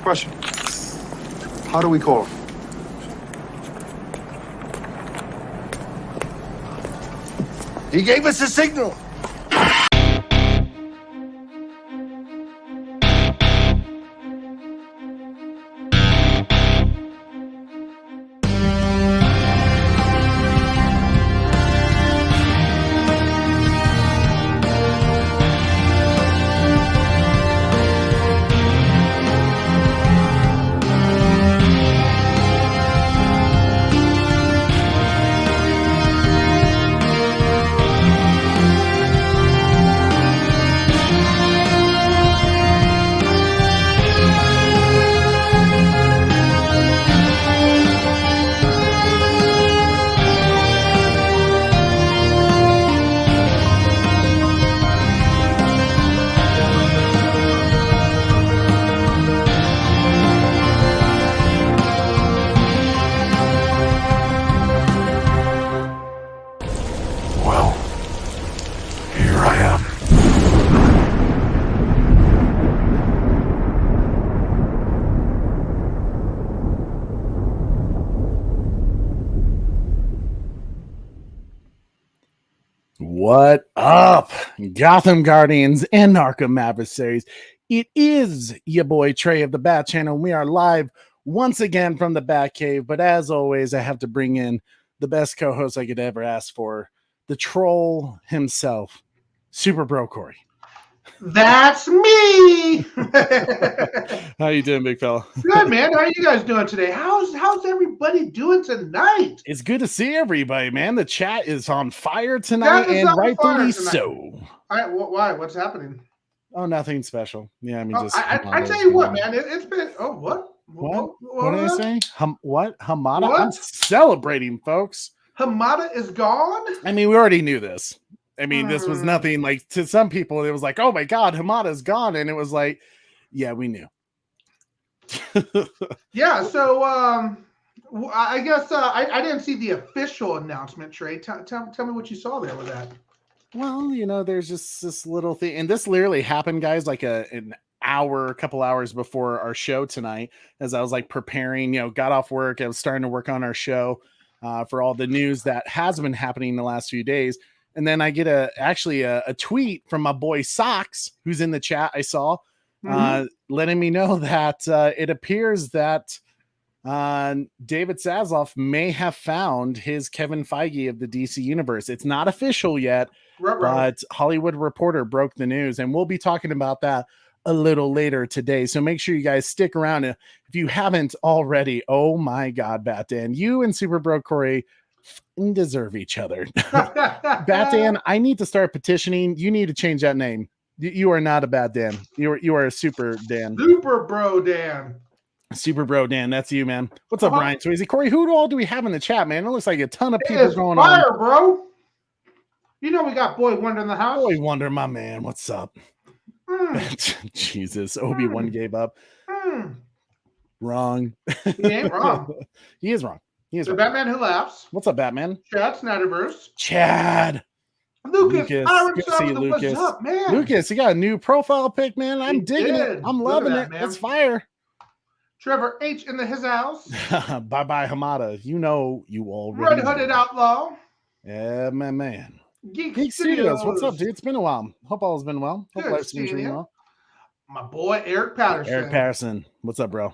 Question. How do we call him? He gave us a signal. What up, Gotham Guardians and Arkham adversaries? It is your boy Trey of the Bat Channel. We are live once again from the Bat Cave, but as always, I have to bring in the best co-host I could ever ask for, the troll himself, Super Bro Corey. That's me. How you doing, big fella? Good, man. How are you guys doing today? How's everybody doing tonight? It's good to see everybody, man. The chat is on fire tonight, and rightfully so. Why? What's happening? Oh, nothing special. Yeah, I mean, just I tell you what, man. It's been. Oh, what? What did I say? What? Hamada? What? I'm celebrating, folks. Hamada is gone? I mean, we already knew this. I mean, this was nothing like to some people. It was like, oh my God, Hamada's gone. And it was like, yeah, we knew. Yeah. So I guess I didn't see the official announcement, Trey. Tell me what you saw there with that. Well, you know, there's just this little thing. And this literally happened, guys, like a couple hours before our show tonight, as I was like preparing, you know, got off work. I was starting to work on our show for all the news that has been happening in the last few days. And then I get a tweet from my boy Socks, who's in the chat. I saw letting me know that it appears that David Zaslav may have found his Kevin Feige of the DC universe. It's not official yet, but Hollywood Reporter broke the news, and we'll be talking about that a little later today. So make sure you guys stick around if you haven't already. Oh my God, Bat Dan, you and Super Bro Corey deserve each other. Bat Dan, I need to start petitioning. You need to change that name. You are not a Bat Dan. You are a Super Dan. Super Bro Dan. Super Bro Dan, that's you, man. What's up, Brian Swayze? Corey, who all do we have in the chat, man? It looks like a ton of people going fire, on. Bro. You know we got Boy Wonder in the house. Boy Wonder, my man. What's up? Jesus, Obi-Wan gave up. Wrong. He ain't wrong. He is wrong. The Batman Who Laughs. What's up, Batman? Chad Snyderverse. Chad. Lucas. Good to see you, Lucas. What's up, man? Lucas, you got a new profile pic, man. I'm digging it. I'm loving it. Man. It's fire. Trevor H in his house. Bye-bye, Hamada. You know you already. Red Hooded Outlaw. Yeah, my man. Geek Studios. What's up, dude? It's been a while. Hope all has been well. Hope life's been doing well. My boy, Eric Patterson. Eric Patterson. What's up, bro?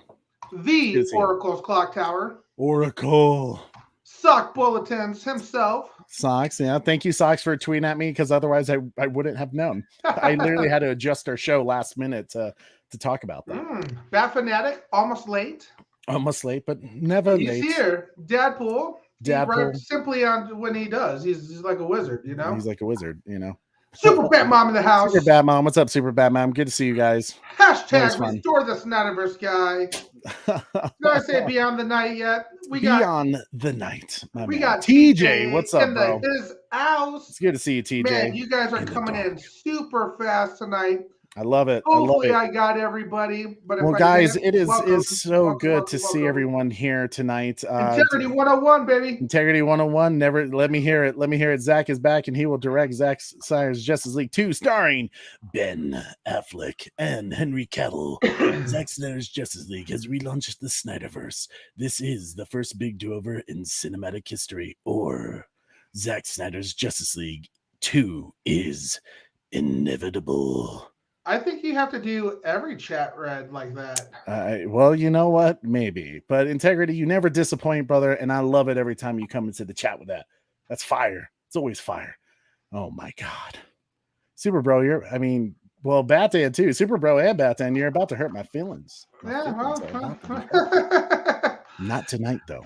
The Oracle's Clock Tower. Oracle. Sock Bulletins himself. Socks, yeah. Thank you, Socks, for tweeting at me, because otherwise I wouldn't have known. I literally had to adjust our show last minute to talk about that. Bat Fanatic, almost late. Almost late, but never late. He's here. Dadpool. Dadpool. Simply on when he does. He's like a wizard, you know? He's like a wizard, you know? Super Bat Mom in the house. Super Bat Mom. What's up, Super Bat Mom? Good to see you guys. Hashtag restore the Snyderverse guy. Did I say beyond the night yet? Beyond the night. We got TJ. What's up, bro? His house. It's good to see you, TJ. Man, you guys are coming in super fast tonight. I love it. Hopefully I got everybody. But if Well, I guys, didn't, it welcome, is so welcome, good welcome, to see welcome. everyone here tonight. Integrity 101, baby. Integrity 101. Never let me hear it. Let me hear it. Zach is back, and he will direct Zack Snyder's Justice League 2, starring Ben Affleck and Henry Cavill. Zack Snyder's Justice League has relaunched the Snyderverse. This is the first big do-over in cinematic history. Or Zack Snyder's Justice League 2 is inevitable. I think you have to do every chat read like that. Well, you know what? Maybe. But Integrity, you never disappoint, brother. And I love it every time you come into the chat with that. That's fire. It's always fire. Oh, my God. Super Bro, well, Batman too. Super Bro and Batman, you're about to hurt my feelings. Not tonight, though.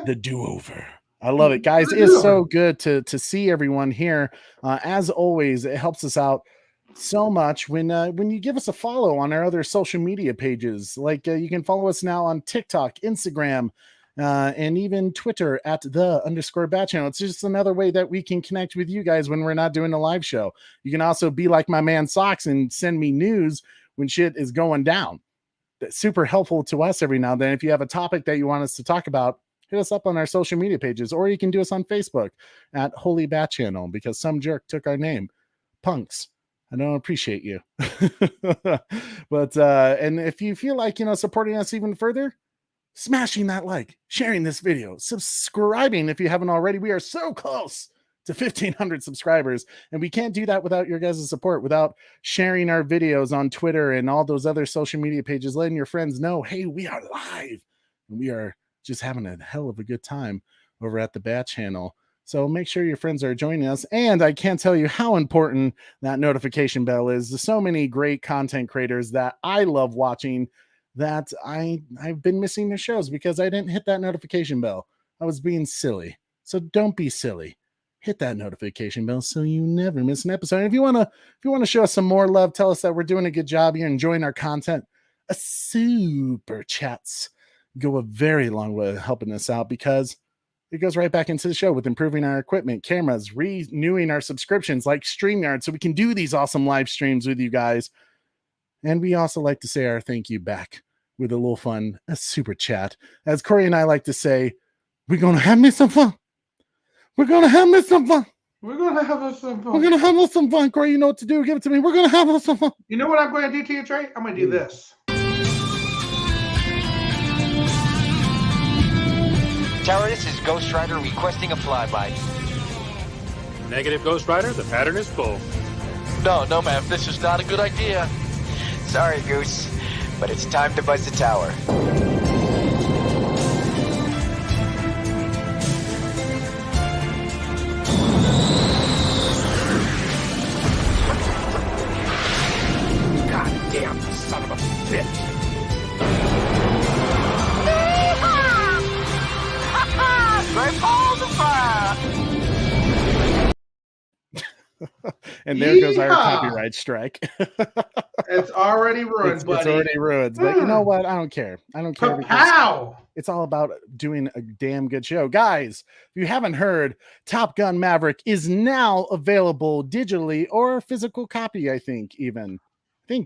The do-over. I love it, guys. It's so good to see everyone here. As always, it helps us out so much when you give us a follow on our other social media pages. Like you can follow us now on TikTok, Instagram, and even Twitter at _Bat Channel. It's just another way that we can connect with you guys when we're not doing a live show. You can also be like my man Socks and send me news when shit is going down. That's super helpful to us every now and then. If you have a topic that you want us to talk about, hit us up on our social media pages, or you can do us on Facebook at Holy Bat Channel, because some jerk took our name. Punks. I don't appreciate you. But and if you feel like, supporting us even further, smashing that like, sharing this video, subscribing if you haven't already. We are so close to 1,500 subscribers, and we can't do that without your guys' support, without sharing our videos on Twitter and all those other social media pages, letting your friends know, hey, we are live, and we are just having a hell of a good time over at the Bat Channel. So make sure your friends are joining us. And I can't tell you how important that notification bell is. There's so many great content creators that I love watching that I've been missing their shows because I didn't hit that notification bell. I was being silly. So don't be silly. Hit that notification bell so you never miss an episode. And if you want to show us some more love, tell us that we're doing a good job, you're enjoying our content, a super chats go a very long way helping us out, because it goes right back into the show with improving our equipment, cameras, renewing our subscriptions like StreamYard so we can do these awesome live streams with you guys. And we also like to say our thank you back with a little fun, a super chat. As Corey and I like to say, we're going to have me some fun. We're going to have me some fun. We're going to have us some fun. We're going to have us some fun. Corey, you know what to do. Give it to me. We're going to have us some fun. You know what I'm going to do to you, Trey? I'm going to do this. Tower, this is Ghost Rider requesting a flyby. Negative, Ghost Rider. The pattern is full. No, ma'am. This is not a good idea. Sorry, Goose, but it's time to buzz the tower. Goddamn son of a bitch. Great balls of fire! And there goes our copyright strike. It's already ruined, buddy. It's already ruined. But you know what? I don't care. I don't care. How? It's all about doing a damn good show. Guys, if you haven't heard, Top Gun Maverick is now available digitally or physical copy, I think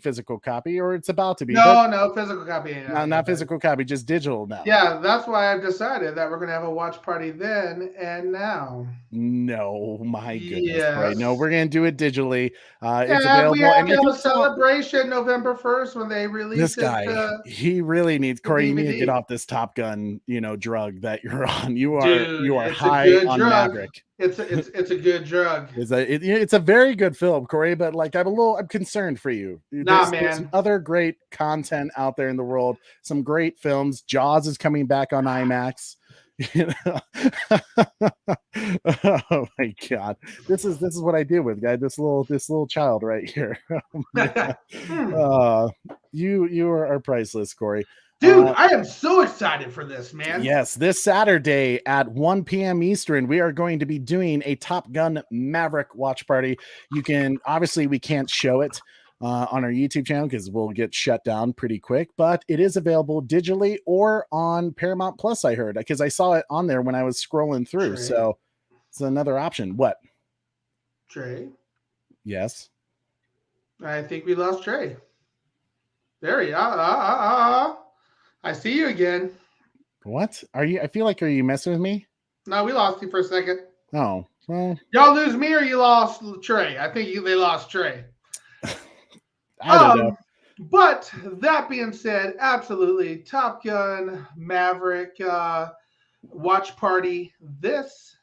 physical copy, or it's about to be. No, physical copy. Not physical copy, just digital now. Yeah, that's why I've decided that we're going to have a watch party then and now. No, my goodness. Yes. Right. No, we're going to do it digitally. It's Yeah, available. we have And to have a celebration November 1st when they release this guy, he really needs, Corey, you need to get off this Top Gun, drug that you're on. You are high on drug. Maverick. It's a good drug. It's a very good film, Corey, but like I'm concerned for you. There's other great content out there in the world. Some great films. Jaws is coming back on IMAX. Oh my God, this is what I deal with, guy. This little child right here. You are priceless, Corey. Dude, I am so excited for this, man. Yes, this Saturday at 1 p.m. Eastern, we are going to be doing a Top Gun Maverick watch party. We can't show it on our YouTube channel because we'll get shut down pretty quick, but it is available digitally or on Paramount Plus, I heard, because I saw it on there when I was scrolling through. Trey. So it's another option. What? Trey? Yes. I think we lost Trey. There you are. I see you again. What are you? I feel like, are you messing with me? No, we lost you for a second. Oh, well, Y'all lose me or you lost Trey? I think they lost Trey. I don't know. But that being said, absolutely, Top Gun Maverick watch party this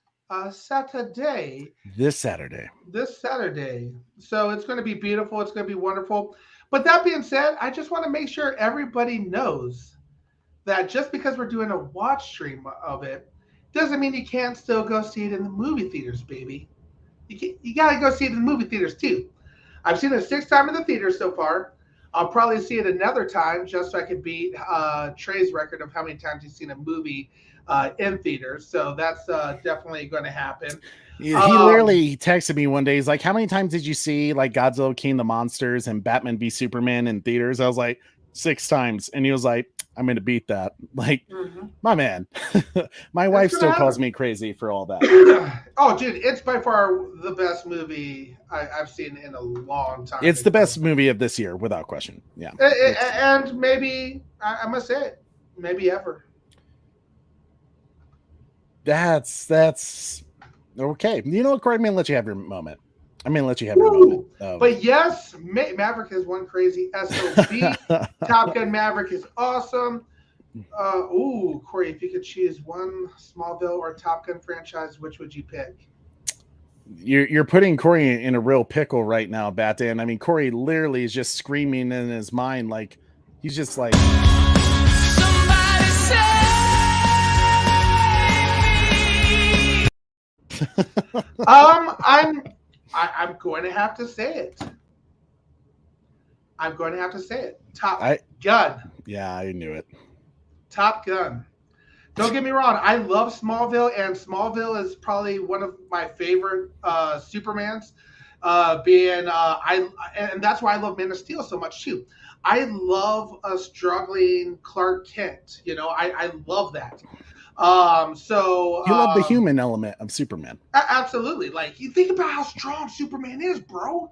Saturday. This Saturday. So it's going to be beautiful. It's going to be wonderful. But that being said, I just want to make sure everybody knows that just because we're doing a watch stream of it doesn't mean you can't still go see it in the movie theaters, baby. You got to go see it in the movie theaters too. I've seen it 6 times in the theater so far. I'll probably see it another time just so I can beat Trey's record of how many times he's seen a movie in theaters. So that's definitely going to happen. He literally texted me one day. He's like, how many times did you see like Godzilla King of the Monsters and Batman v Superman in theaters? I was like, 6 times. And he was like, I'm going to beat that. Like, my man. My wife still calls me crazy for all that. Oh, dude, it's by far the best movie I've seen in a long time. It's the best movie of this year, without question. Yeah. And maybe, I must say it, maybe ever. That's okay. You know what, Corey? I'm going to let you have your moment. I'm going to let you have your moment. But yes, Maverick has one crazy SOB. Top Gun Maverick is awesome. Corey, if you could choose one Smallville or Top Gun franchise, which would you pick? You're putting Corey in a real pickle right now, Batman. I mean, Corey literally is just screaming in his mind, like he's just like, somebody save me. I'm going to have to say it. Top Gun. Yeah, I knew it. Top Gun. Don't get me wrong. I love Smallville, and Smallville is probably one of my favorite Supermans. And that's why I love Man of Steel so much too. I love a struggling Clark Kent. You know, I love that. So you love the human element of Superman. Absolutely. Like, you think about how strong Superman is, bro.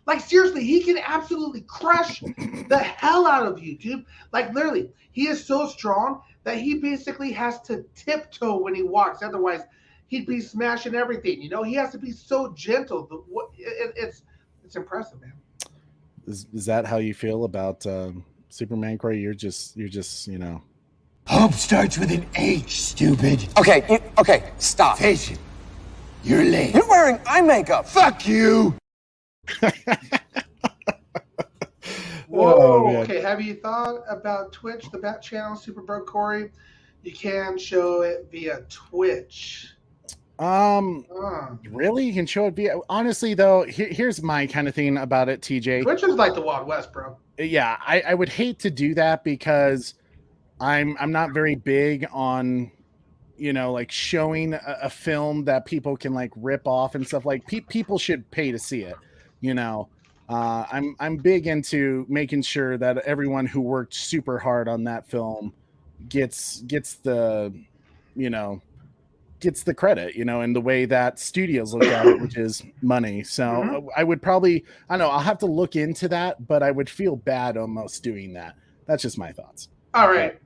Like, seriously, he can absolutely crush the hell out of you, dude. Like, literally, he is so strong that he basically has to tiptoe when he walks. Otherwise, he'd be smashing everything. You know, he has to be so gentle. It's impressive, man. Is that how you feel about Superman, Corey? You're just, you know. Hope starts with an H, stupid. Okay, stop. Face it. You're late. You're wearing eye makeup. Fuck you. Whoa. Okay, have you thought about Twitch, the Bat Channel, Super Bro Corey? You can show it via Twitch. Really? You can show it via... Honestly, though, here's my kind of thing about it, TJ. Twitch is like the Wild West, bro. Yeah, I would hate to do that because I'm not very big on, you know, like showing a film that people can like rip off and stuff. Like people should pay to see it, you know. I'm big into making sure that everyone who worked super hard on that film gets the, you know, gets the credit, you know, in the way that studios look at it, which is money. So I would probably, I don't know, I'll have to look into that, but I would feel bad almost doing that. That's just my thoughts. All right.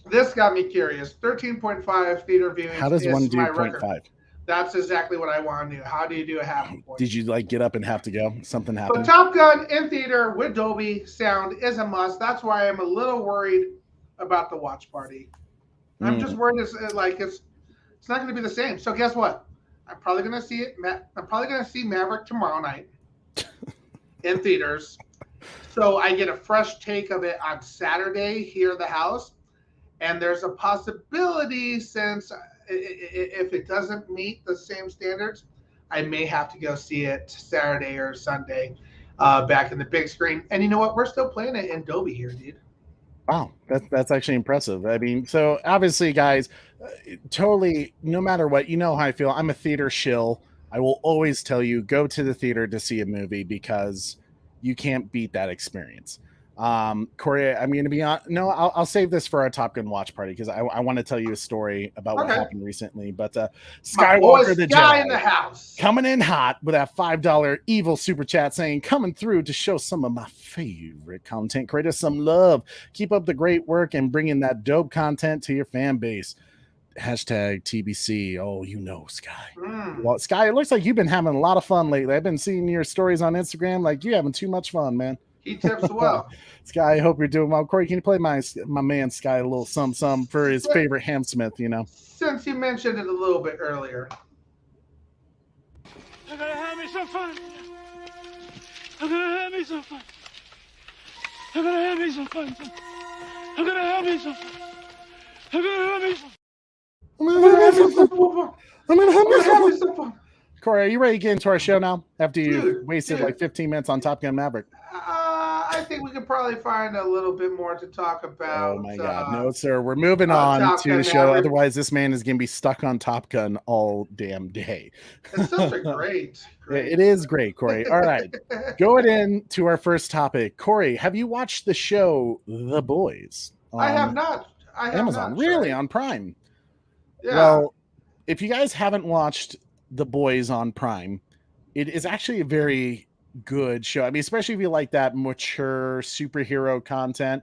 This got me curious. 13.5 theater viewings. How does one do 0.5? That's exactly what I want to do. How do you do a half a point? Did you like get up and have to go? Something happened? But Top Gun in theater with Dolby sound is a must. That's why I'm a little worried about the watch party. I'm just worried it's not going to be the same. So guess what? I'm probably going to see it. I'm probably going to see Maverick tomorrow night in theaters. So I get a fresh take of it on Saturday here at the house. And there's a possibility, since if it doesn't meet the same standards, I may have to go see it Saturday or Sunday back in the big screen. And you know what? We're still playing it in Dolby here, dude. Wow, that's actually impressive. I mean, so obviously, guys, totally, no matter what, you know how I feel. I'm a theater shill. I will always tell you, go to the theater to see a movie because you can't beat that experience. Corey, I'm going to be on. No, I'll save this for our Top Gun watch party because I want to tell you a story about what happened recently. But My boy Skywalker the Sky Jedi in the house. coming in hot with that $5 evil super chat saying, coming through to show some of my favorite content creators some love. Keep up the great work and bringing that dope content to your fan base. Hashtag TBC. Oh, you know, Sky. Well, Sky, it looks like you've been having a lot of fun lately. I've been seeing your stories on Instagram. Like, you're having too much fun, man. He tips well. Sky, I hope you're doing well. Corey, can you play my man Sky a little some for his favorite Hamsmith, you know? Since you mentioned it a little bit earlier. I'm gonna have me some fun. I'm gonna have me some fun. I'm gonna have me some fun. I'm gonna have me some fun. I'm gonna have me some fun. I'm gonna have me some fun. Corey, are you ready to get into our show now? After you wasted like 15 minutes on Top Gun Maverick. I think we could probably find a little bit more to talk about. Oh my God, no, sir. We're moving on to the show. Maverick. Otherwise, this man is going to be stuck on Top Gun all damn day. It's such a great. It is great, Corey. All right, going into our first topic. Corey, have you watched the show The Boys? I have not. I have Amazon, not, really, on Prime. Yeah. Well, if you guys haven't watched The Boys on Prime, it is actually a very good show. I mean, especially if you like that mature superhero content,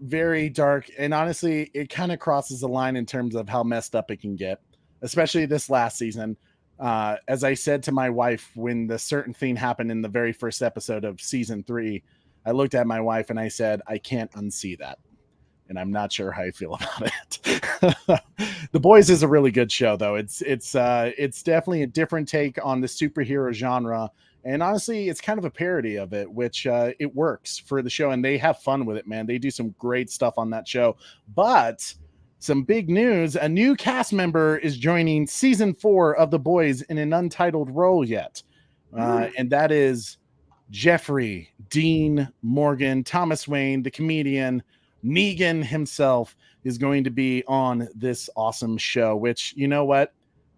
very dark, and honestly, it kind of crosses the line in terms of how messed up it can get, especially this last season. As I said to my wife when the certain thing happened in the very first episode of season 3, I looked at my wife and I said, I can't unsee that. And I'm not sure how I feel about it. The Boys is a really good show, though. It's definitely a different take on the superhero genre, and honestly, it's kind of a parody of it, which it works for the show, and they have fun with it, man. They do some great stuff on that show. But some big news: a new cast member is joining season 4 of The Boys in an untitled role yet, and that is Jeffrey Dean Morgan. Thomas Wayne, the comedian. Negan himself is going to be on this awesome show, which, you know what?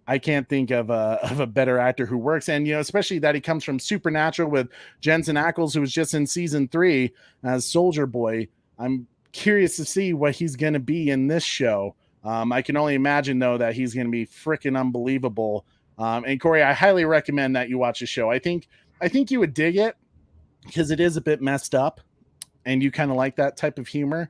I can't think of a better actor who works. And, you know, especially that he comes from Supernatural with Jensen Ackles, who was just in season 3 as Soldier Boy. I'm curious to see what he's going to be in this show. I can only imagine, though, that he's going to be freaking unbelievable. And Corey, I highly recommend that you watch the show. I think you would dig it because it is a bit messed up. And you kind of like that type of humor.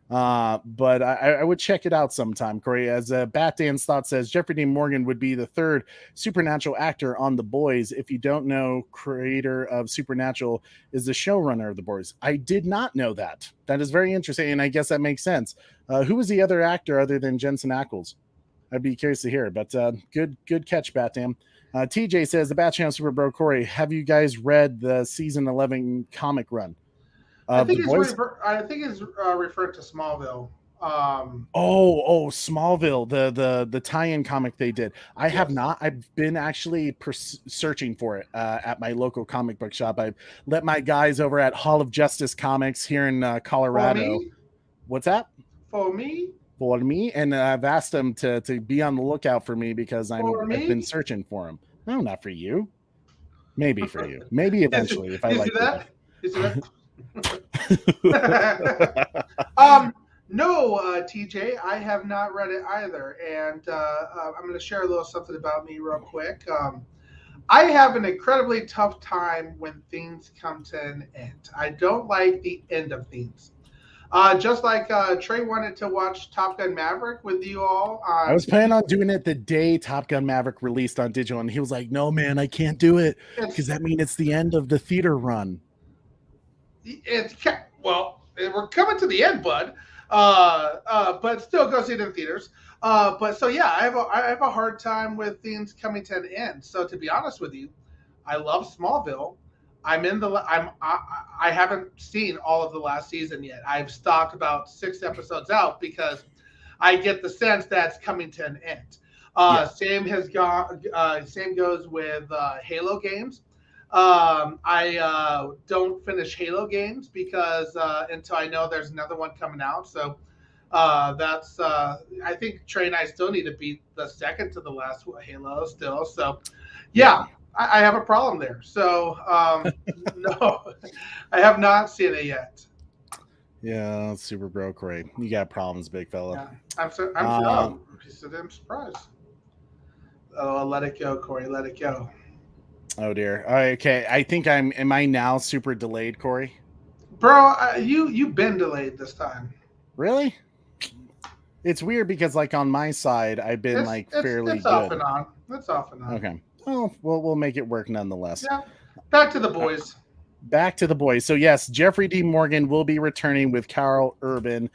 But I would check it out sometime, Corey. As Bat Dan's thought says, Jeffrey Dean Morgan would be the 3rd Supernatural actor on The Boys. If you don't know, creator of Supernatural is the showrunner of The Boys. I did not know that. That is very interesting, and I guess that makes sense. Who was the other actor other than Jensen Ackles? I'd be curious to hear. But good catch, Bat Dan. TJ says, the Bat Channel Super Bro, Corey, have you guys read the season 11 comic run? I think it's referred to Smallville. Smallville, the tie-in comic they did. I have not. I've been actually searching for it at my local comic book shop. I've let my guys over at Hall of Justice Comics here in Colorado. What's that? For me, and I've asked them to be on the lookout for me because I've been searching for them. No, not for you. Maybe for you. Maybe eventually if I like that. You see that? No, TJ, I have not read it either, and I'm going to share a little something about me real quick. I have an incredibly tough time when things come to an end. I don't like the end of things. Just like Trey wanted to watch Top Gun Maverick with you all. I was planning on doing it the day Top Gun Maverick released on digital, and he was like, no, man, I can't do it because that means it's the end of the theater run. We're coming to the end, bud. But still go see it in theaters. I have a hard time with things coming to an end. So to be honest with you, I love Smallville. I haven't seen all of the last season yet. I've stopped about 6 episodes out because I get the sense that's coming to an end. Same goes with Halo games. I don't finish Halo games because until I know there's another one coming out. So that's I think Trey and I still need to beat the second to the last Halo still. So I have a problem there. So no, I have not seen it yet. Yeah, super bro, Corey. You got problems, big fella. Yeah, I'm surprised. Oh, let it go, Corey. Let it go. Oh dear. Okay, I think am I now super delayed, Corey? Bro, you've been delayed this time. Really? It's weird because like on my side, I've been fairly it's off good. and on. It's off and on. Okay. Oh, well, we'll make it work nonetheless. Yeah. Back to the boys. Back to the boys. So yes, Jeffrey D. Morgan will be returning with Carl Urban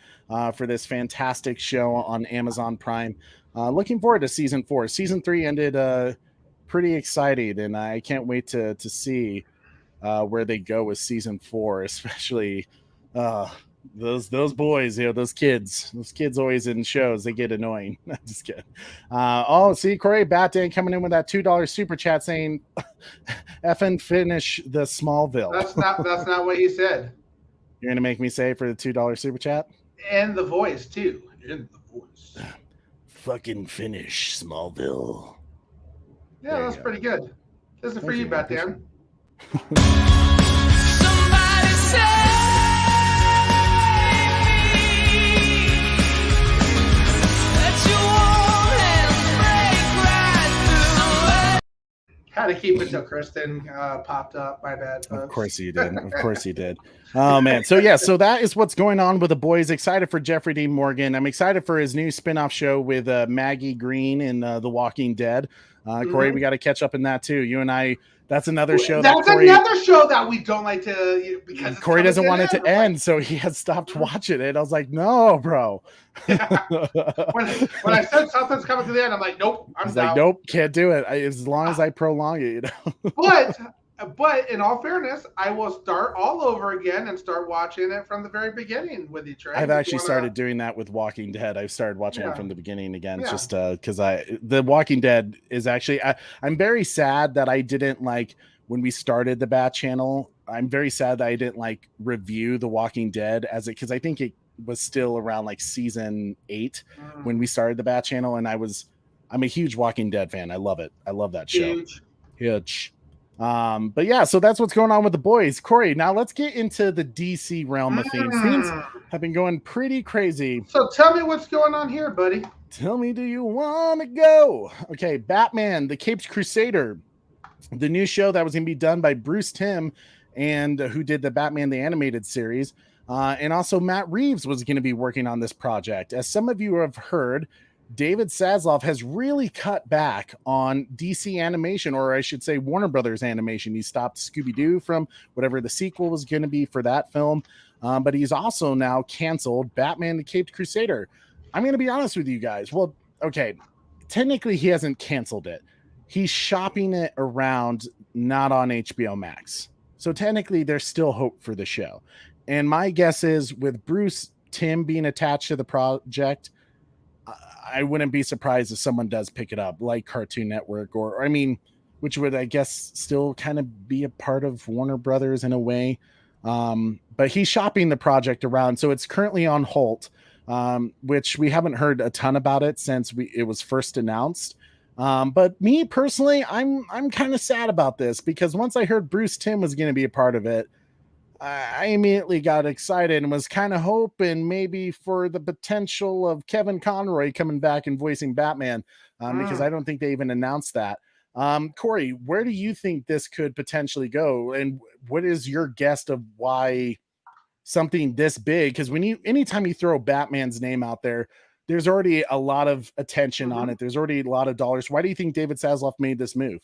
for this fantastic show on Amazon Prime. Looking forward to season 4. Season 3 ended pretty excited, and I can't wait to see where they go with season 4, especially those boys, those kids always in shows, they get annoying. Just kidding. See, Corey Batman coming in with that $2 super chat saying effing finish the Smallville. That's not what he said. You're gonna make me say it for the $2 super chat? And the voice too. In the voice. Fucking finish Smallville. Yeah, that's pretty good. This is for you, Batman. Somebody say Had to keep it till Kristen popped up. My bad, folks. Of course you did. Of course you did. Oh man. So yeah, so that is what's going on with the boys. Excited for Jeffrey D. Morgan. I'm excited for his new spin-off show with Maggie Green in The Walking Dead. Corey, we got to catch up in that too. You and I. That's another show. That's another show that we don't like to because Corey doesn't want it to end, so he has stopped watching it. I was like, no, bro. Yeah. When I said something's coming to the end, I'm like, nope. I'm like, nope, can't do it. As long as I prolong it, But in all fairness, I will start all over again and start watching it from the very beginning with you, Trey. I've actually started doing that with Walking Dead. I've started watching it from the beginning again, just because The Walking Dead is actually. I'm very sad that I didn't when we started the Bat channel. I'm very sad that I didn't review The Walking Dead because I think it was still around season 8 when we started the Bat channel, and I'm a huge Walking Dead fan. I love it. I love that show. Huge. But yeah, so that's what's going on with the boys. Corey, now let's get into the DC realm of things. Things have been going pretty crazy. So tell me what's going on here, buddy. Tell me, do you want to go? Okay, Batman, the Caped Crusader, the new show that was going to be done by Bruce Timm, and who did the Batman the Animated Series. And also Matt Reeves was going to be working on this project. As some of you have heard, David Zaslav has really cut back on DC animation, or I should say Warner Brothers animation. He stopped Scooby-Doo from whatever the sequel was going to be for that film. But he's also now canceled Batman the Caped Crusader. I'm going to be honest with you guys. Well, okay, technically he hasn't canceled it. He's shopping it around, not on HBO Max. So technically there's still hope for the show. And my guess is with Bruce Timm being attached to the project, I wouldn't be surprised if someone does pick it up, like Cartoon Network, or which would, I guess, still kind of be a part of Warner Brothers in a way. But he's shopping the project around, so it's currently on hold, which we haven't heard a ton about it since it was first announced. But me personally, I'm kind of sad about this because once I heard Bruce Timm was going to be a part of it, I immediately got excited and was kind of hoping maybe for the potential of Kevin Conroy coming back and voicing Batman, because I don't think they even announced that. Corey, where do you think this could potentially go? And what is your guess of why something this big? Because anytime you throw Batman's name out there, there's already a lot of attention on it. There's already a lot of dollars. Why do you think David Zaslav made this move?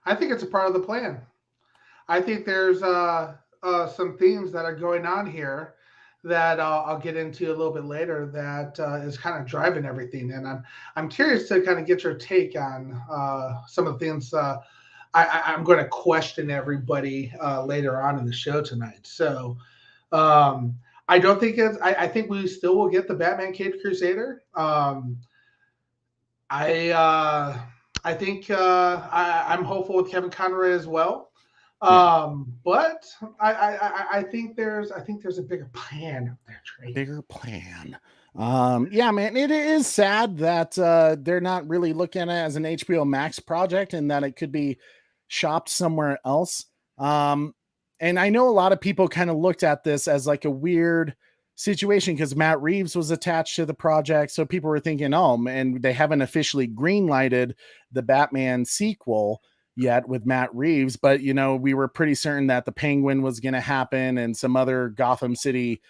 I think it's a part of the plan. I think there's some themes that are going on here that I'll get into a little bit later that is kind of driving everything. And I'm curious to kind of get your take on some of the things I'm going to question everybody later on in the show tonight. So I don't think I think we still will get the Batman Caped Crusader. I think I'm hopeful with Kevin Conroy as well. But I think there's a bigger plan out there, Trey. Bigger plan. Yeah, man, it is sad that they're not really looking at it as an HBO Max project and that it could be shopped somewhere else. And I know a lot of people kind of looked at this as like a weird situation because Matt Reeves was attached to the project. So people were thinking, oh, and they haven't officially greenlighted the Batman sequel yet with Matt Reeves. But, you know, we were pretty certain that the Penguin was going to happen and some other Gotham City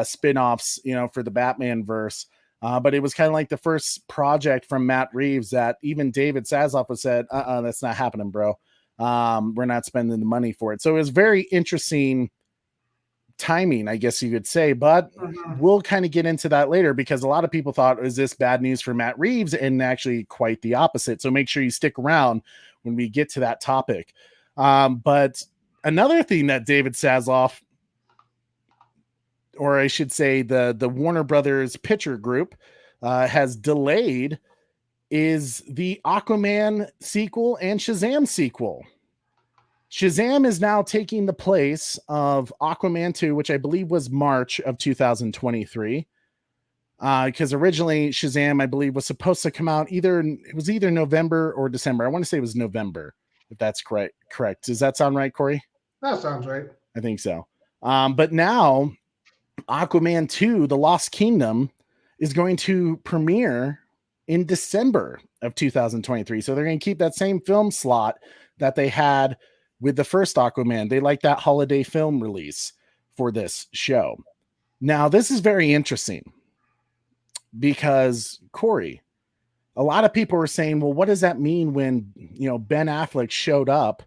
spin-offs, you know, for the BatmanVerse. But it was kind of like the first project from Matt Reeves that even David Zaslav was said, that's not happening, bro. We're not spending the money for it. So it was very interesting timing, I guess you could say, but we'll kind of get into that later because a lot of people thought, is this bad news for Matt Reeves? And actually quite the opposite. So make sure you stick around when we get to that topic. But another thing that David Zaslav, or I should say the Warner Brothers Picture Group has delayed is the Aquaman sequel and Shazam sequel. Shazam is now taking the place of Aquaman 2, which I believe was March of 2023. Because originally Shazam, I believe, was supposed to come out either November or December. I want to say it was November, if that's correct. Does that sound right, Corey? That sounds right. I think so. But now Aquaman 2, The Lost Kingdom, is going to premiere in December of 2023. So they're going to keep that same film slot that they had with the first Aquaman. They like that holiday film release for this show. Now, this is very interesting because, Corey, a lot of people were saying, well, what does that mean when, you know, Ben Affleck showed up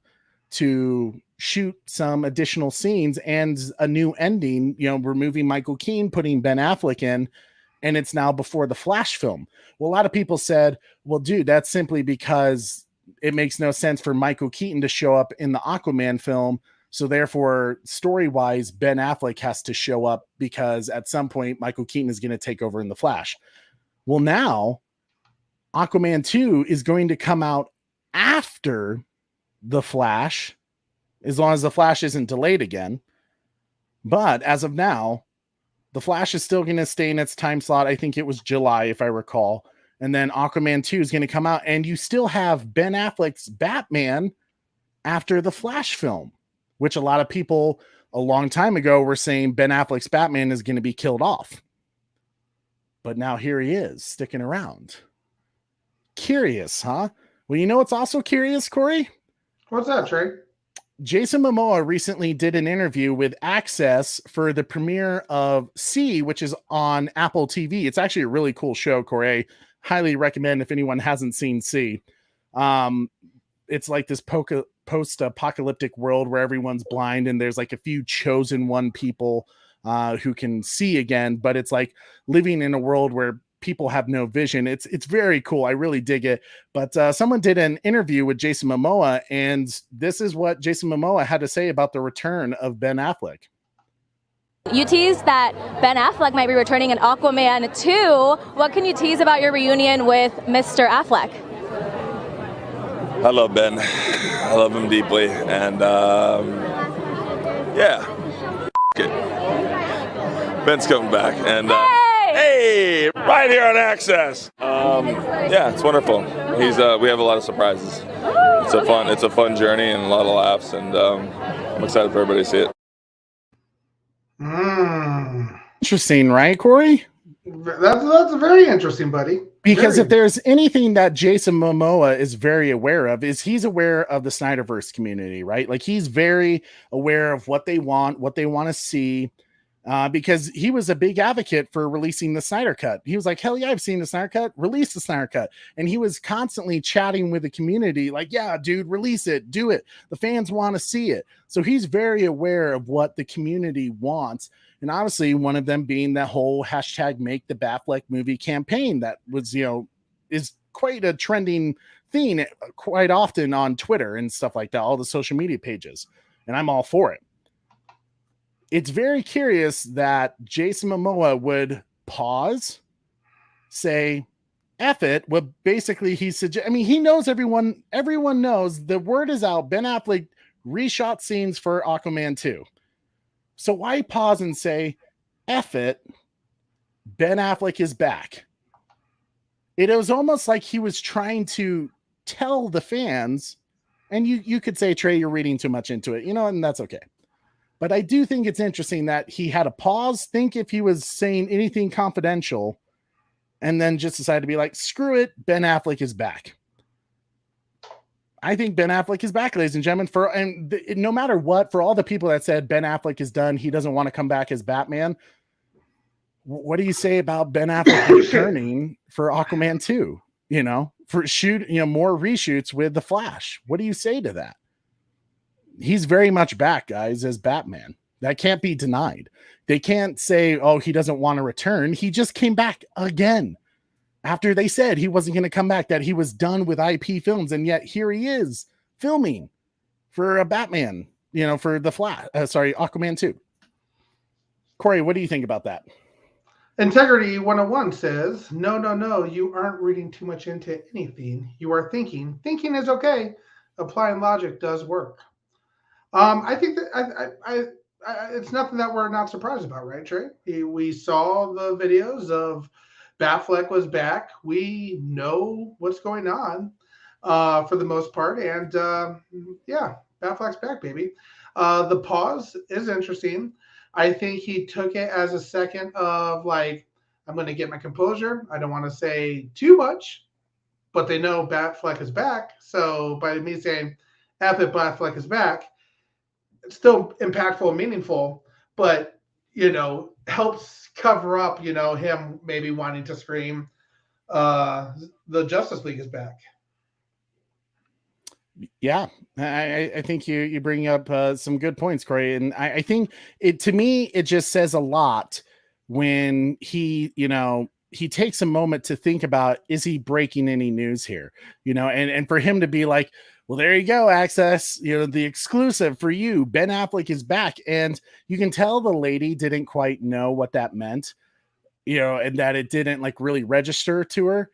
to shoot some additional scenes and a new ending, you know, removing Michael Keaton, putting Ben Affleck in, and it's now before the Flash film. Well, a lot of people said, well, dude, that's simply because it makes no sense for Michael Keaton to show up in the Aquaman film. So therefore, story-wise, Ben Affleck has to show up because at some point, Michael Keaton is going to take over in the Flash. Well, now Aquaman 2 is going to come out after the Flash, as long as the Flash isn't delayed again. But as of now, the Flash is still going to stay in its time slot. I think it was July, if I recall. And then Aquaman 2 is going to come out, and you still have Ben Affleck's Batman after the Flash film, which a lot of people a long time ago were saying Ben Affleck's Batman is going to be killed off. But now here he is, sticking around. Curious, huh? Well, you know what's also curious, Corey? What's that, Trey? Jason Momoa recently did an interview with Access for the premiere of C, which is on Apple TV. It's actually a really cool show, Corey. I highly recommend if anyone hasn't seen C. It's like this post-apocalyptic world where everyone's blind and there's like a few chosen one people who can see again, but it's like living in a world where people have no vision. It's very cool. I really dig it. But someone did an interview with Jason Momoa, and this is what Jason Momoa had to say about the return of Ben Affleck. You teased that Ben Affleck might be returning in Aquaman 2. What can you tease about your reunion with Mr. Affleck? I love Ben. I love him deeply. And yeah, Ben's coming back. And hey, right here on Access. Yeah, it's wonderful. We have a lot of surprises. It's a fun journey and a lot of laughs, and I'm excited for everybody to see it. Interesting, right, Corey? That's very interesting, buddy. Because if there's anything that Jason Momoa is very aware of, is he's aware of the Snyderverse community, right? Like he's very aware of what they want to see. Because he was a big advocate for releasing the Snyder Cut. He was like, hell yeah, I've seen the Snyder Cut, release the Snyder Cut. And he was constantly chatting with the community like, yeah, dude, release it, do it. The fans want to see it. So he's very aware of what the community wants. And obviously one of them being that whole hashtag make the Batfleck movie campaign that was, you know, is quite a trending thing quite often on Twitter and stuff like that, all the social media pages. And I'm all for it. It's very curious that Jason Momoa would pause, say, F it. Well, basically, he knows everyone knows the word is out. Ben Affleck reshot scenes for Aquaman 2. So why pause and say, F it, Ben Affleck is back? It was almost like he was trying to tell the fans, and you could say, Trey, you're reading too much into it, you know, and that's okay. But I do think it's interesting that he had a pause, think if he was saying anything confidential, and then just decided to be like, screw it, Ben Affleck is back. I think Ben Affleck is back, ladies and gentlemen. No matter what, for all the people that said Ben Affleck is done, he doesn't want to come back as Batman. What do you say about Ben Affleck returning for Aquaman 2? You know, for more reshoots with the Flash. What do you say to that? He's very much back, guys, as Batman. That can't be denied. They can't say, oh, he doesn't want to return. He just came back again after they said he wasn't going to come back, that he was done with IP films. And yet here he is filming for a Batman, for the Aquaman 2. Corey, what do you think about that? Integrity 101 says, no, you aren't reading too much into anything. You are thinking. Thinking is okay. Applying logic does work. I think that it's nothing that we're not surprised about, right, Trey? We saw the videos of Batfleck was back. We know what's going on for the most part. And Batfleck's back, baby. The pause is interesting. I think he took it as a second of like, I'm going to get my composure. I don't want to say too much, but they know Batfleck is back. So by me saying, F it, Batfleck is back, it's still impactful and meaningful, but, helps cover up, him maybe wanting to scream, the Justice League is back. Yeah, I think you bring up some good points, Corey. And I think to me, it just says a lot when he takes a moment to think about, is he breaking any news here? And for him to be like, well, there you go, Access, the exclusive for you, Ben Affleck is back. And you can tell the lady didn't quite know what that meant, and that it didn't like really register to her.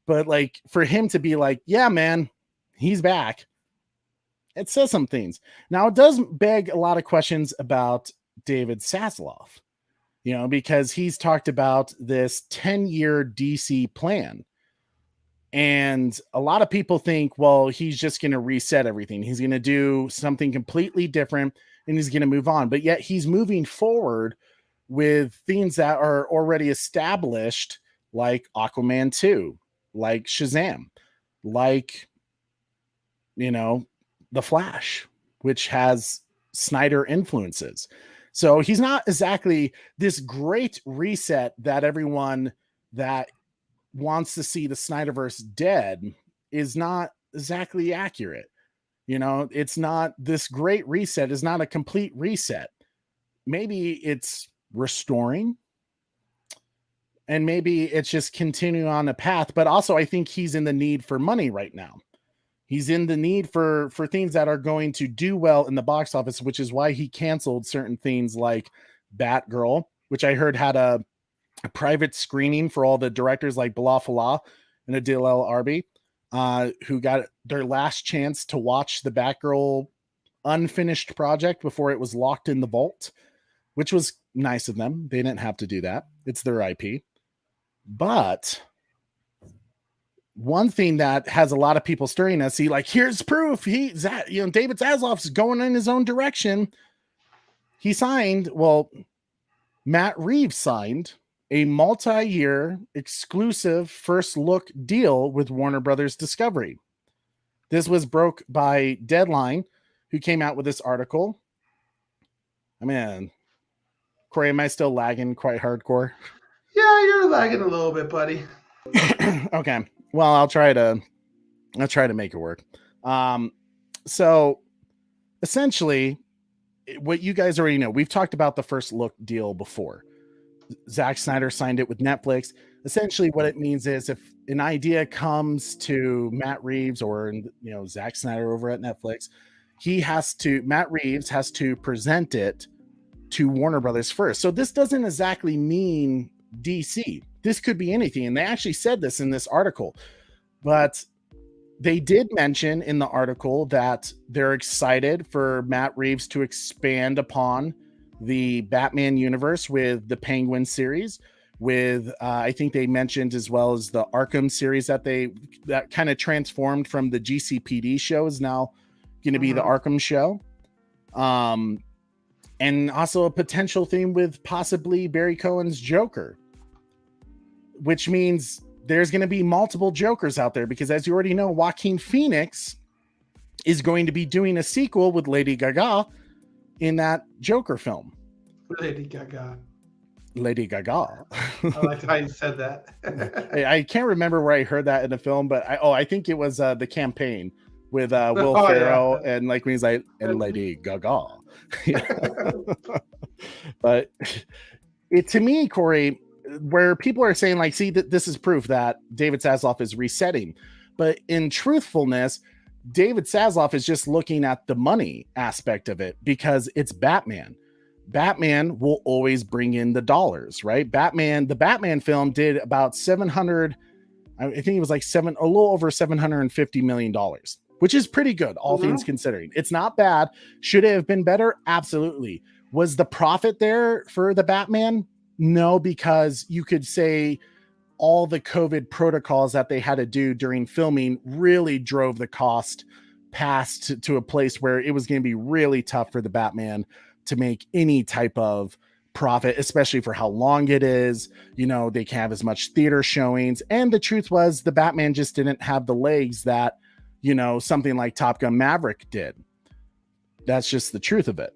But like for him to be like, yeah, man, he's back, it says some things. Now, it does beg a lot of questions about David Zaslav, because he's talked about this 10-year DC plan. And a lot of people think, well, he's just going to reset everything. He's going to do something completely different and he's going to move on. But yet he's moving forward with things that are already established, like Aquaman 2, like Shazam, like, The Flash, which has Snyder influences. So he's not exactly this great reset that everyone that wants to see the Snyderverse dead is not exactly accurate. It's not this great reset, is not a complete reset. Maybe it's restoring, and maybe it's just continuing on a path. But also I think he's in the need for money right now. He's in the need for things that are going to do well in the box office, which is why he canceled certain things like Batgirl, which I heard had a private screening for all the directors like Bilal Fallah and Adil El Arbi, who got their last chance to watch the Batgirl unfinished project before it was locked in the vault, which was nice of them. They didn't have to do that. It's their IP. But one thing that has a lot of people stirring us, here's proof. David Zaslav's going in his own direction. He signed, Matt Reeves signed a multi-year exclusive first look deal with Warner Brothers Discovery. This was broke by Deadline, who came out with this article. Corey, am I still lagging quite hardcore? Yeah, you're lagging a little bit, buddy. Okay. Well, I'll try to make it work. So essentially what you guys already know, we've talked about the first look deal before. Zack Snyder signed it with Netflix. Essentially what it means is if an idea comes to Matt Reeves or, Zack Snyder over at Netflix, Matt Reeves has to present it to Warner Brothers first. So this doesn't exactly mean DC. This could be anything. And they actually said this in this article, but they did mention in the article that they're excited for Matt Reeves to expand upon the Batman universe with the Penguin series, with I think they mentioned as well as the Arkham series that kind of transformed from the GCPD show is now going to be the Arkham show. And also a potential theme with possibly Barry Cohen's Joker, which means there's going to be multiple Jokers out there because, as you already know, Joaquin Phoenix is going to be doing a sequel with Lady Gaga in that Joker film. Lady Gaga. I liked how you said that. I can't remember where I heard that in the film, but I think it was The Campaign with Will Ferrell, and like when he's like, and Lady Gaga. But to me, Corey, where people are saying like, see, this is proof that David Zaslav is resetting, but in truthfulness, David Zaslav is just looking at the money aspect of it because it's Batman. Batman will always bring in the dollars, right? The Batman film did about 700, I think it was like a little over $750 million, which is pretty good, all things considering. It's not bad. Should it have been better? Absolutely. Was the profit there for the Batman? No, because you could say all the COVID protocols that they had to do during filming really drove the cost past to a place where it was going to be really tough for the Batman to make any type of profit, especially for how long it is. You know, they can't have as much theater showings. And the truth was the Batman just didn't have the legs that, you know, something like Top Gun Maverick did. That's just the truth of it.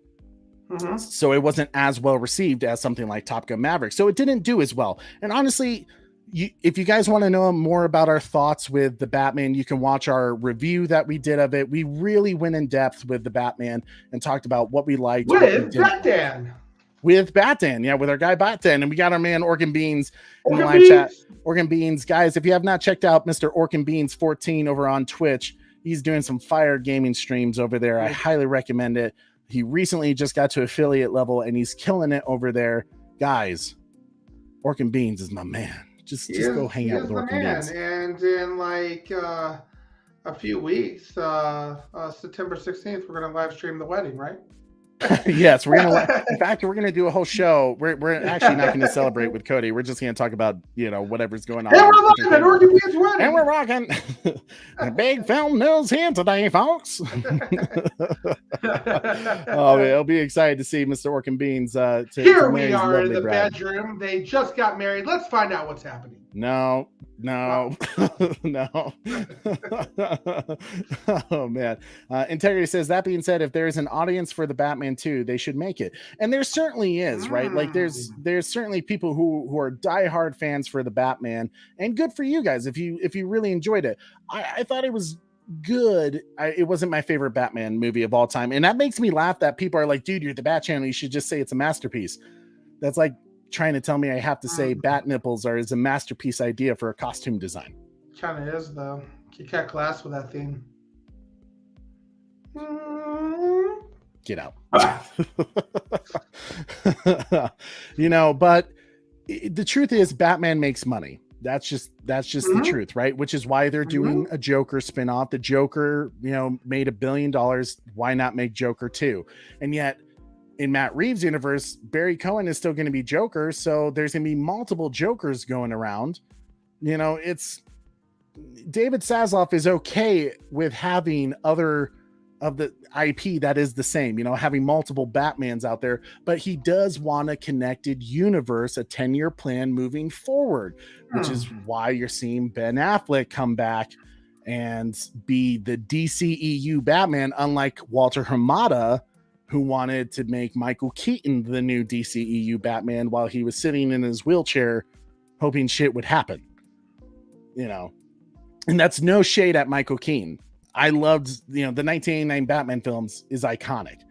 So it wasn't as well received as something like Top Gun Maverick. So it didn't do as well. And honestly, if you guys want to know more about our thoughts with the Batman, you can watch our review that we did of it. We really went in depth with the Batman and talked about what we liked. With Batman. With Batman, yeah, with our guy Batman. And we got our man Organ Beans in the live chat. Organ Beans, guys, if you have not checked out Mr. Organ Beans 14 over on Twitch, he's doing some fire gaming streams over there. I highly recommend it. He recently just got to affiliate level and he's killing it over there. Guys, Organ Beans is my man. Just go hang out with Organ Beans. And in like a few weeks, September 16th, we're going to live stream the wedding, right? Yes, we're gonna. In fact, we're gonna do a whole show. We're actually not going to celebrate with Cody. We're just going to talk about, you know, whatever's going on. And we're looking at Organ Beans wedding. And we're rocking. The big film news here today, folks. Oh, man, I'll be excited to see Mr. Organ Beans. Here we are in the bedroom. They just got married. Let's find out what's happening. No. No. Oh man. Integrity says, that being said, if there's an audience for the Batman 2, they should make it. And there certainly is, right? Like there's certainly people who are diehard fans for the Batman, and good for you guys if you really enjoyed it. I thought it was good. It wasn't my favorite Batman movie of all time, and that makes me laugh that people are like, dude, you're the Bat Channel, you should just say it's a masterpiece. That's like trying to tell me I have to say bat nipples is a masterpiece idea for a costume design. Kind of is, though. You cut glass with that thing. Get out. You know, but the truth is Batman makes money. That's just the truth, right? Which is why they're doing a Joker spinoff. The Joker, you know, made $1 billion. Why not make Joker 2? And yet in Matt Reeves' universe, Barry Cohen is still going to be Joker, so there's going to be multiple Jokers going around. You know, it's David Zaslav is okay with having other of the IP that is the same, you know, having multiple Batmans out there, but he does want a connected universe, a 10-year plan moving forward, which is why you're seeing Ben Affleck come back and be the DCEU Batman, unlike Walter Hamada, who wanted to make Michael Keaton the new DCEU Batman while he was sitting in his wheelchair hoping shit would happen. You know, and that's no shade at Michael Keaton. I loved, you know, the 1989 Batman films is iconic,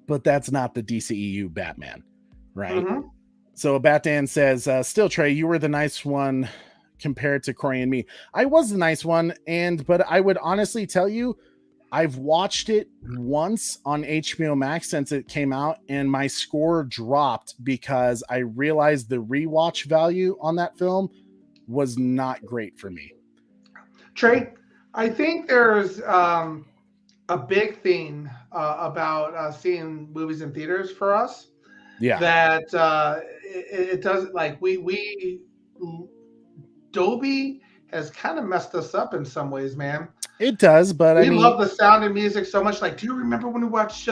but that's not the DCEU Batman, right? So Batman says, still Trey, you were the nice one compared to Corey and me. I was the nice one, but I would honestly tell you, I've watched it once on HBO Max since it came out, and my score dropped because I realized the rewatch value on that film was not great for me. Trey, I think there's a big thing about seeing movies in theaters for us. Yeah. That it does, like Dolby has kind of messed us up in some ways, man. It does, but we love the sound and music so much. Like, do you remember when we watched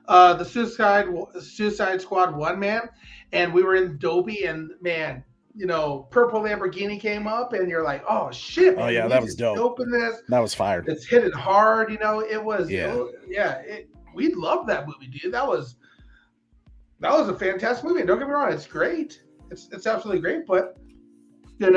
the Suicide Squad one, man, and we were in Dolby, and man, Purple Lamborghini came up, and you're like, oh shit, man, Oh yeah, we that was just dope. opened this. That was fire. It's hit it hard, it was, Yeah. We loved that movie, dude. That was a fantastic movie. And don't get me wrong, it's great. It's absolutely great, but there's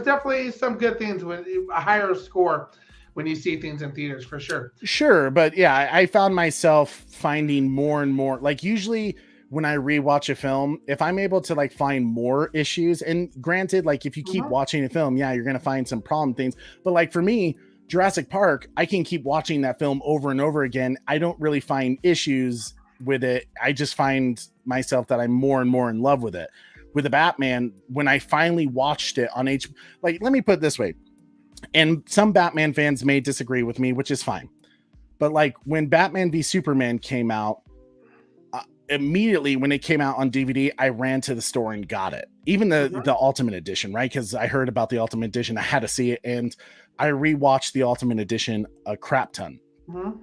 definitely some good things with a higher score when you see things in theaters, for sure. Sure, but yeah, I found myself finding more and more, like usually when I rewatch a film, if I'm able to like find more issues, and granted, like if you keep watching a film, yeah, you're going to find some problem things. But like for me, Jurassic Park, I can keep watching that film over and over again. I don't really find issues with it. I just find myself that I'm more and more in love with it. With the Batman, when I finally watched it on like, let me put it this way. And some Batman fans may disagree with me, which is fine. But like when Batman v Superman came out, immediately when it came out on DVD, I ran to the store and got it. Even the Ultimate Edition, right? Because I heard about the Ultimate Edition. I had to see it. And I rewatched the Ultimate Edition a crap ton.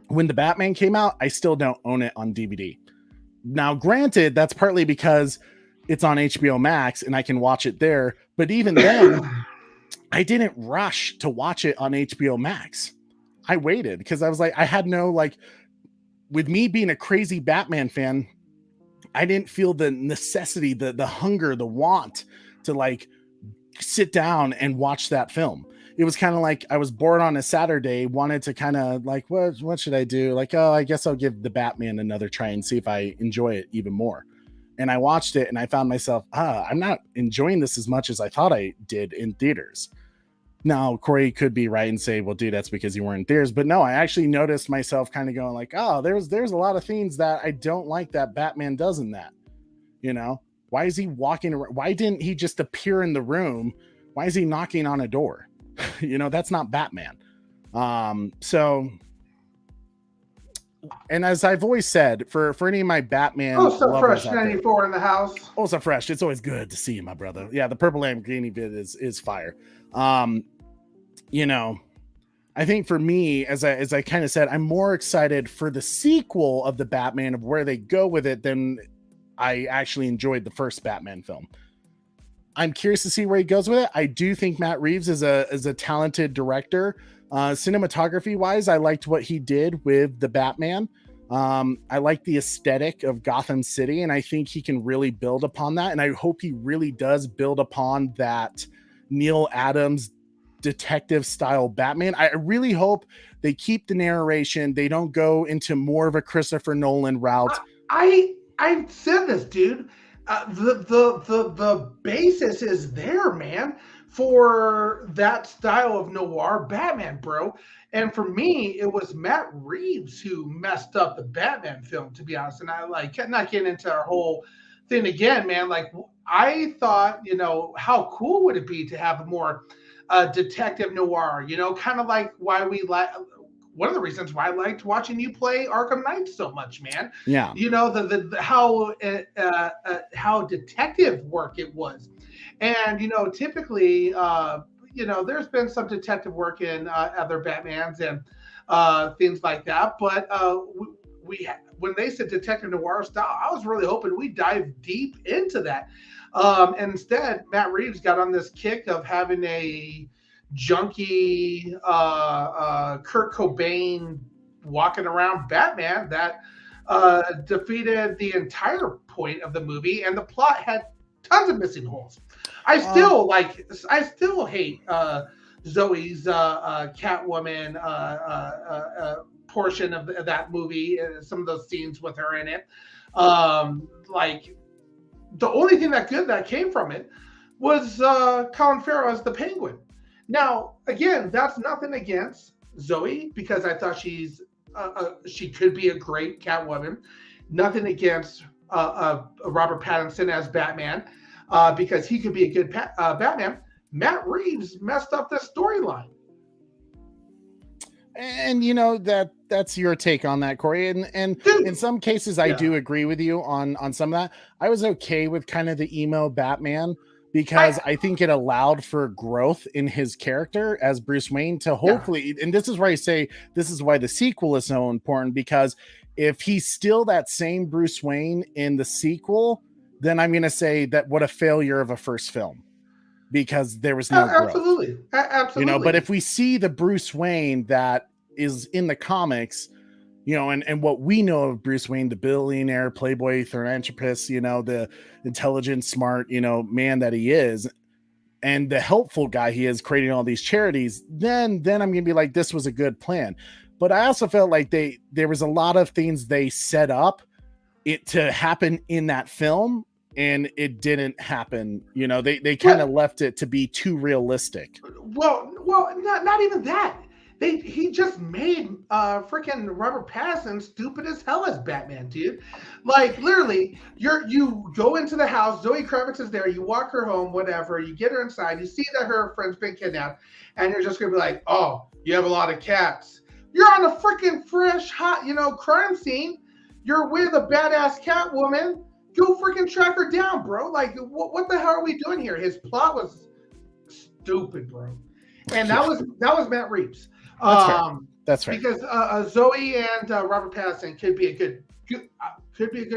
When the Batman came out, I still don't own it on DVD. Now, granted, that's partly because it's on HBO Max and I can watch it there. But even then, I didn't rush to watch it on HBO Max. I waited because I was like, I had no, like, with me being a crazy Batman fan, I didn't feel the necessity, the hunger, the want to like sit down and watch that film. It was kind of like I was bored on a Saturday, wanted to kind of like, what should I do? Like, oh, I guess I'll give the Batman another try and see if I enjoy it even more. And I watched it and I found myself, I'm not enjoying this as much as I thought I did in theaters. Now, Corey could be right and say, well, dude, that's because you weren't in theaters. But no, I actually noticed myself kind of going like, oh, there's a lot of things that I don't like that Batman does in that. Why is he walking around? Why didn't he just appear in the room? Why is he knocking on a door? That's not Batman. So, and as I've always said, for any of my Batman, so fresh 94 in the house. Oh, so fresh. It's always good to see you, my brother. Yeah, the Purple Lamborghini bit is fire. I think for me, as I kind of said, I'm more excited for the sequel of the Batman, of where they go with it, than I actually enjoyed the first Batman film. I'm curious to see where he goes with it. I do think Matt Reeves is a talented director. Cinematography wise, I liked what he did with the Batman. I like the aesthetic of Gotham City, and I think he can really build upon that. And I hope he really does build upon that Neil Adams detective style Batman. I really hope they keep the narration. They don't go into more of a Christopher Nolan route. I said this, dude. The basis is there, man, for that style of noir Batman, bro. And for me, it was Matt Reeves who messed up the Batman film, to be honest. And I not getting into our whole thing again, man. Like, I thought, how cool would it be to have a more detective noir, kind of like why we like. One of the reasons why I liked watching you play Arkham Knight so much, man. Yeah. How detective work it was. And, typically, there's been some detective work in other Batmans and things like that. But when they said detective noir style, I was really hoping we dive deep into that. And instead, Matt Reeves got on this kick of having a junky Kurt Cobain walking around Batman that defeated the entire point of the movie, and the plot had tons of missing holes. I still hate Zoe's Catwoman portion of that movie, some of those scenes with her in it. The only thing that came from it was Colin Farrell as the Penguin. Now, again, that's nothing against Zoe, because I thought she could be a great Catwoman. Nothing against Robert Pattinson as Batman, because he could be a good Batman. Matt Reeves messed up the storyline. And that's your take on that, Corey. And dude, in some cases, I do agree with you on some of that. I was okay with kind of the emo Batman, because I think it allowed for growth in his character as Bruce Wayne to hopefully, and this is where I say this is why the sequel is so important, because if he's still that same Bruce Wayne in the sequel, then I'm going to say that what a failure of a first film, because there was no growth. Absolutely. You know, but if we see the Bruce Wayne that is in the comics, you know, and what we know of Bruce Wayne, the billionaire, playboy, philanthropist, you know, the intelligent, smart, you know, man that he is, and the helpful guy he is, creating all these charities, then I'm going to be like, this was a good plan. But I also felt like there was a lot of things they set up it to happen in that film, and it didn't happen. You know, they kind of left it to be too realistic. Well, not even that. He just made freaking Robert Pattinson stupid as hell as Batman, dude. Like, literally, you go into the house, Zoe Kravitz is there, you walk her home, whatever, you get her inside, you see that her friend's been kidnapped, and you're just gonna be like, oh, you have a lot of cats. You're on a freaking fresh, hot, you know, crime scene. You're with a badass cat woman. Go freaking track her down, bro. Like, what the hell are we doing here? His plot was stupid, bro. And that was Matt Reeves. That's right. Because Zoe and Robert Pattinson could be a good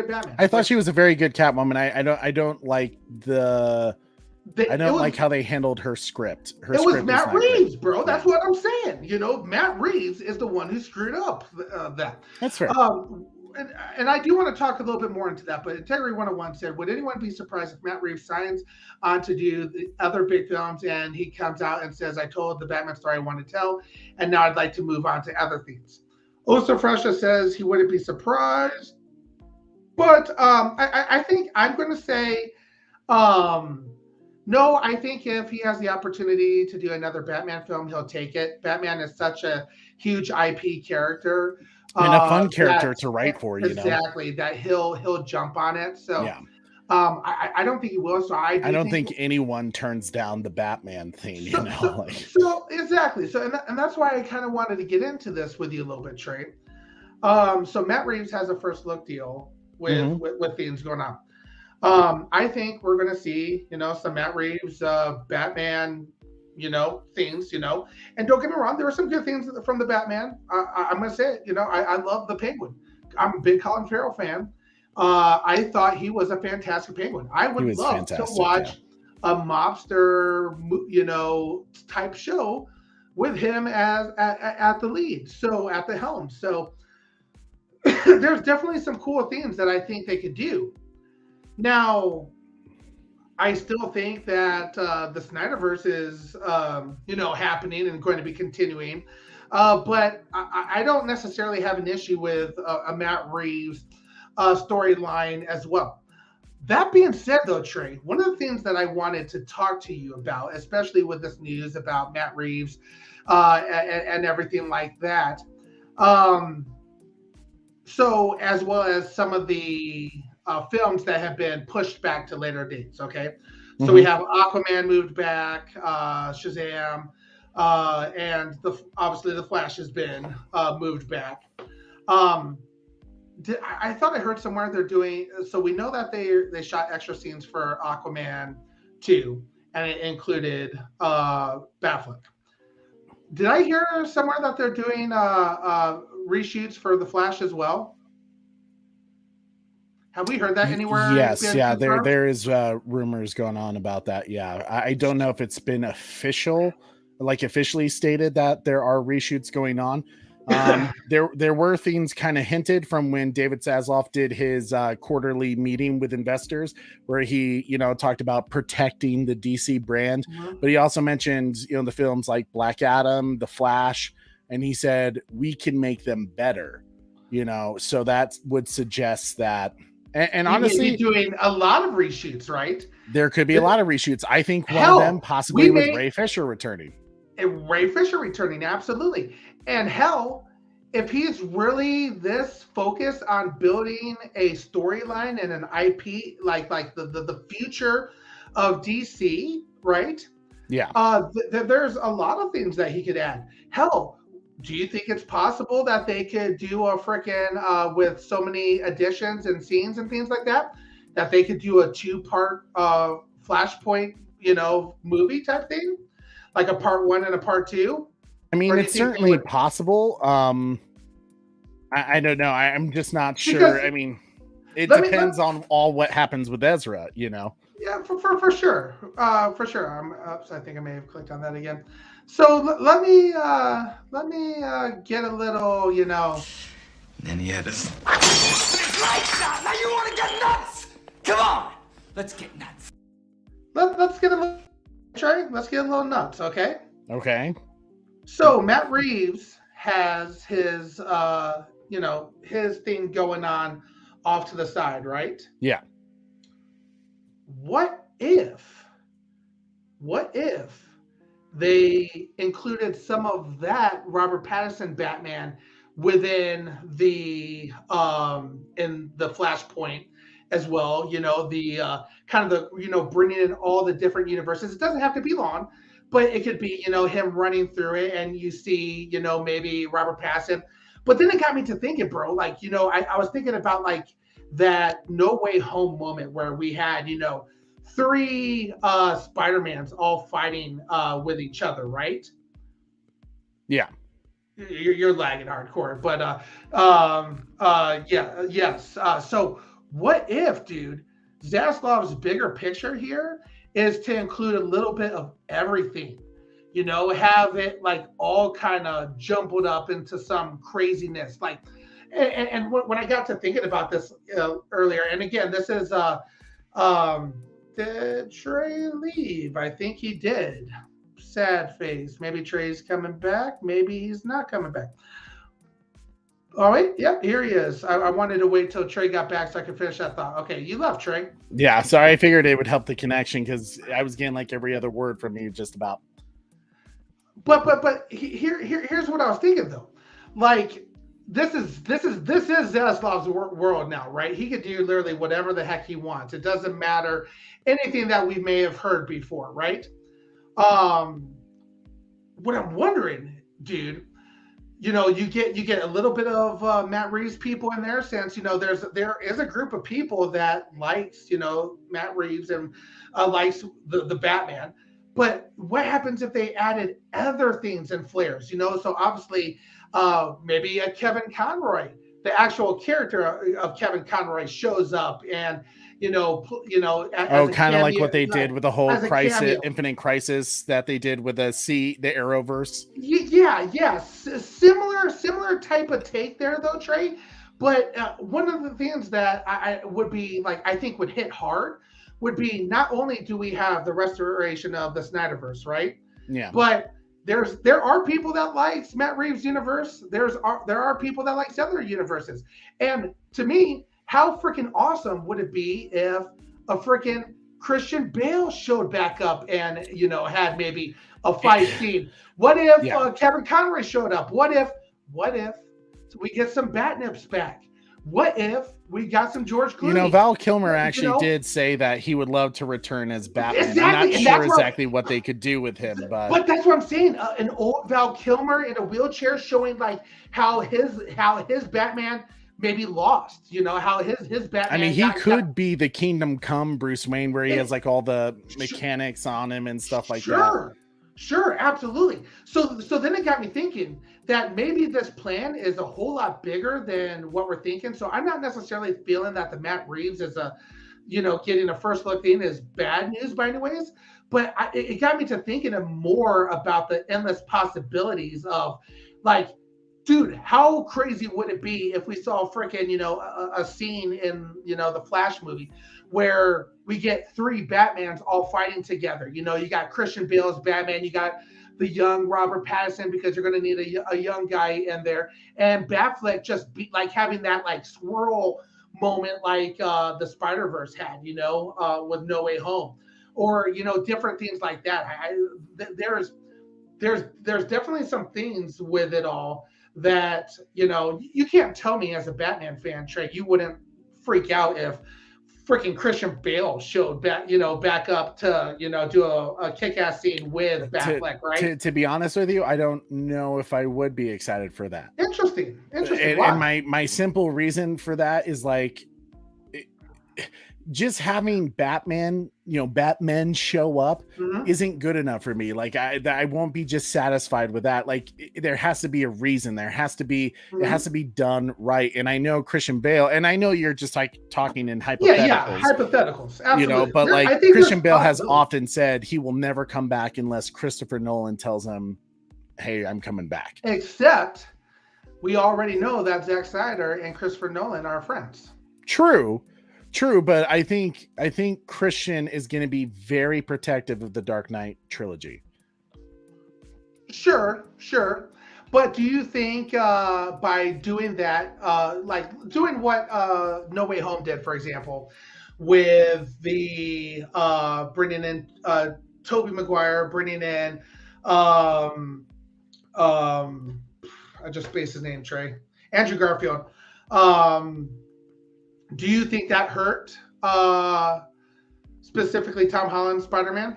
Batman. I thought she was a very good Catwoman. I don't like like how they handled her script. It was Matt Reeves, bro. That's what I'm saying. You know, Matt Reeves is the one who screwed up that. That's right. And I do want to talk a little bit more into that, but Integrity 101 said, would anyone be surprised if Matt Reeves signs on to do the other big films and he comes out and says, I told the Batman story I want to tell, and now I'd like to move on to other things? Osa Fresha says he wouldn't be surprised. But I think I'm going to say no. I think if he has the opportunity to do another Batman film, he'll take it. Batman is such a huge IP character. And a fun character to write for, you know. Exactly, that he'll jump on it. So yeah. I don't think he will. So I don't think anyone turns down the Batman theme, you know. So exactly. So and that's why I kind of wanted to get into this with you a little bit, Trey. So Matt Reeves has a first look deal with things going on. I think we're going to see, you know, some Matt Reeves Batman, you know, things, you know, and don't get me wrong, there were some good things from the Batman. I'm going to say it, you know, I love the Penguin. I'm a big Colin Farrell fan. I thought he was a fantastic Penguin. I would love to watch a mobster, you know, type show with him as at the lead. So at the helm. So there's definitely some cool things that I think they could do. Now, I still think that the Snyderverse is, you know, happening and going to be continuing. But I don't necessarily have an issue with a Matt Reeves storyline as well. That being said, though, Trey, one of the things that I wanted to talk to you about, especially with this news about Matt Reeves and everything like that, so as well as some of the films that have been pushed back to later dates, okay? So we have Aquaman moved back, Shazam, and obviously The Flash has been moved back. I thought I heard somewhere they're doing, so we know that they shot extra scenes for Aquaman 2, and it included Batfleck. Did I hear somewhere that they're doing reshoots for The Flash as well? Have we heard that anywhere? Yes, yeah, there is rumors going on about that. Yeah, I don't know if it's been officially stated that there are reshoots going on. There were things kind of hinted from when David Zaslav did his quarterly meeting with investors, where he, you know, talked about protecting the DC brand, but he also mentioned, you know, the films like Black Adam, The Flash, and he said we can make them better, you know, so that would suggest that. And honestly, doing a lot of reshoots, right? There could be a lot of reshoots. I think one of them possibly with Ray Fisher returning. Absolutely. And hell, if he's really this focused on building a storyline and an IP, like the future of DC, right? Yeah. There's a lot of things that he could add. Hell, do you think it's possible that they could do a freaking with so many additions and scenes and things like that, that they could do a 2-part Flashpoint movie type thing, like a part 1 and a part 2? I mean, it's certainly possible. I don't know. I'm just not sure. I mean, it depends on what happens with Ezra, Yeah, for sure. For sure. I think I may have clicked on that again. So let me get a little, And he had us. Lights out! Now you want to get nuts? Come on! Let's get nuts. Let's get a little, Trey. Let's get a little nuts, okay? Okay. So Matt Reeves has his his thing going on off to the side, right? Yeah. What if they included some of that Robert Pattinson Batman within the in the Flashpoint as well? The kind of the bringing in all the different universes. It doesn't have to be long, but it could be him running through it, and you see maybe Robert Pattinson. But then it got me to thinking, bro. Like I was thinking about like that No Way Home moment where we had 3 Spider-Mans all fighting with each other, right? Yeah. You're lagging hardcore, but yes. So what if, dude, Zaslav's bigger picture here is to include a little bit of everything, have it like all kind of jumbled up into some craziness, like. And when I got to thinking about this earlier, and again, this is did Trey leave? I think he did. Sad face. Maybe Trey's coming back. Maybe he's not coming back. Oh, wait. Yep, here he is. I wanted to wait till Trey got back so I could finish that thought. Okay, you left, Trey. Yeah, sorry. I figured it would help the connection because I was getting like every other word from you just about. But here's what I was thinking, though. Like, this is Zaslav's world now, right? He could do literally whatever the heck he wants. It doesn't matter anything that we may have heard before, right? What I'm wondering, dude, you get a little bit of Matt Reeves people in there, since there is a group of people that likes Matt Reeves and likes the Batman. But what happens if they added other things and flares? So obviously. Maybe a Kevin Conroy, the actual character of Kevin Conroy, shows up, and kind of like what they did with the whole Crisis, Infinite Crisis that they did with the Arrowverse. Yeah, similar type of take there, though, Trey. But one of the things that I would be like, I think would hit hard, would be not only do we have the restoration of the Snyderverse, right? Yeah, but there are people that likes Matt Reeves' universe. There are people that likes other universes. And to me, how freaking awesome would it be if a freaking Christian Bale showed back up and had maybe a fight scene? What if Kevin Conroy showed up? What if we get some Batnips back? What if we got some George Clooney? Val Kilmer actually did say that he would love to return as Batman. Exactly. I'm not sure exactly what they could do with him, but that's what I'm saying. An old Val Kilmer in a wheelchair, showing like how his Batman maybe lost. How his Batman. I mean, he could be the Kingdom Come Bruce Wayne, where he has like all the mechanics on him and stuff like that. Sure, absolutely. So then it got me thinking that maybe this plan is a whole lot bigger than what we're thinking. So I'm not necessarily feeling that the Matt Reeves is getting a first look in is bad news by any ways, but it got me to thinking more about the endless possibilities of, like, dude, how crazy would it be if we saw freaking, a scene in, the Flash movie where we get 3 Batmans all fighting together. You got Christian Bale's Batman, you got the young Robert Pattinson, because you're going to need a young guy in there, and Batfleck just be like having that like swirl moment like the Spider-Verse had, with No Way Home, or different things like that. There's definitely some things with it all that you can't tell me as a Batman fan, Trey, you wouldn't freak out if freaking Christian Bale showed back, back up to, do a kick-ass scene with Batfleck, right? To be honest with you, I don't know if I would be excited for that. Interesting. And my simple reason for that is like, just having Batman, Batman show up isn't good enough for me. Like I won't be just satisfied with that. Like there has to be a reason. It has to be done right. And I know Christian Bale, and I know you're just like talking in hypotheticals. Yeah, hypotheticals. Absolutely. But I like think Christian Bale has possibility. often said he will never come back unless Christopher Nolan tells him, "Hey, I'm coming back." Except we already know that Zack Snyder and Christopher Nolan are friends. True, but I think Christian is going to be very protective of the Dark Knight trilogy. Sure. But do you think by doing that, like doing what No Way Home did, for example, with the bringing in Tobey Maguire, bringing in I just spaced his name, Trey, Andrew Garfield. Do you think that hurt specifically Tom Holland's Spider-Man?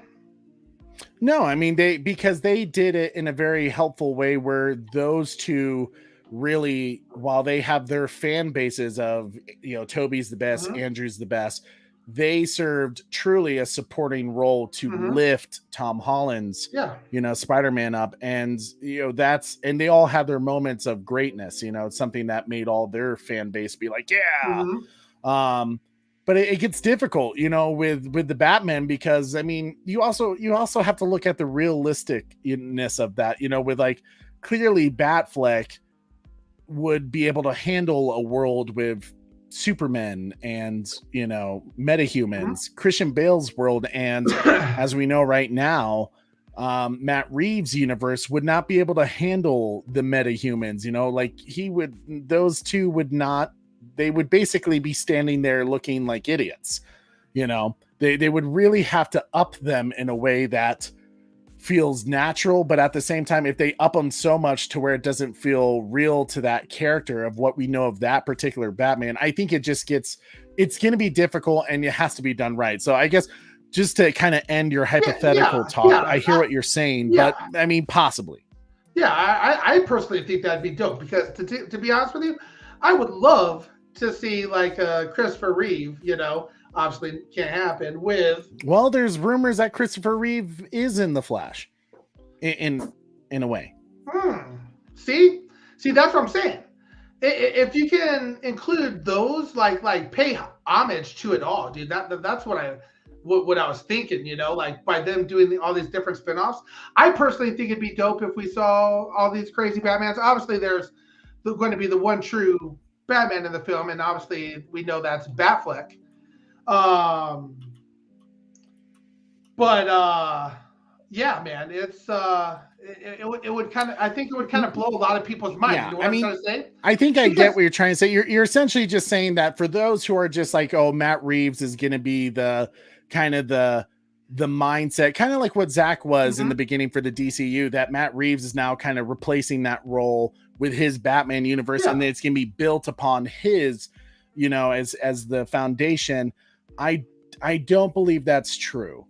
No, I mean because they did it in a very helpful way where those two really, while they have their fan bases of Toby's the best, Andrew's the best, they served truly a supporting role to lift Tom Holland's Spider-Man up, and and they all had their moments of greatness. It's something that made all their fan base be like, but it gets difficult, with the Batman, because I mean, you also have to look at the realisticness of that, with like clearly Batfleck would be able to handle a world with Supermen and metahumans. Christian Bale's world, and as we know right now, Matt Reeves' universe would not be able to handle the metahumans. Those two would not. They would basically be standing there looking like idiots. They would really have to up them in a way that feels natural, but at the same time, if they up them so much to where it doesn't feel real to that character of what we know of that particular Batman, I think it's going to be difficult, and it has to be done right. So I guess just to kind of end your hypothetical talk, I hear what you're saying, but I mean, possibly. Yeah, I personally think that'd be dope, because to be honest with you, I would love to see like Christopher Reeve, obviously can't happen with. Well, there's rumors that Christopher Reeve is in the Flash, in a way. See, that's what I'm saying. If you can include those, like pay homage to it all, dude. That's what I was thinking. Like by them doing all these different spinoffs. I personally think it'd be dope if we saw all these crazy Batmans. Obviously, there's going to be the one true Batman in the film, and obviously we know that's Batfleck. Yeah, man, it's it would kind of, I think it would kind of blow a lot of people's mind. Yeah, you know what I'm trying to say? I think I get what you're trying to say. You're essentially just saying that for those who are just like, oh, Matt Reeves is going to be the kind of the mindset, kind of like what Zach was in the beginning for the DCU, that Matt Reeves is now kind of replacing that role with his Batman universe, and it's going to be built upon his, as the foundation. I don't believe that's true.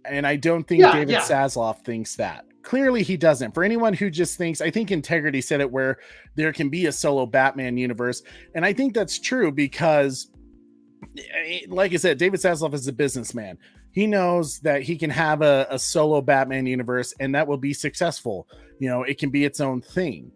And I don't think David Zaslav thinks that. Clearly he doesn't. For anyone who just thinks, I think Integrity said it, where there can be a solo Batman universe. And I think that's true because, like I said, David Zaslav is a businessman. He knows that he can have a solo Batman universe, and that will be successful. It can be its own thing.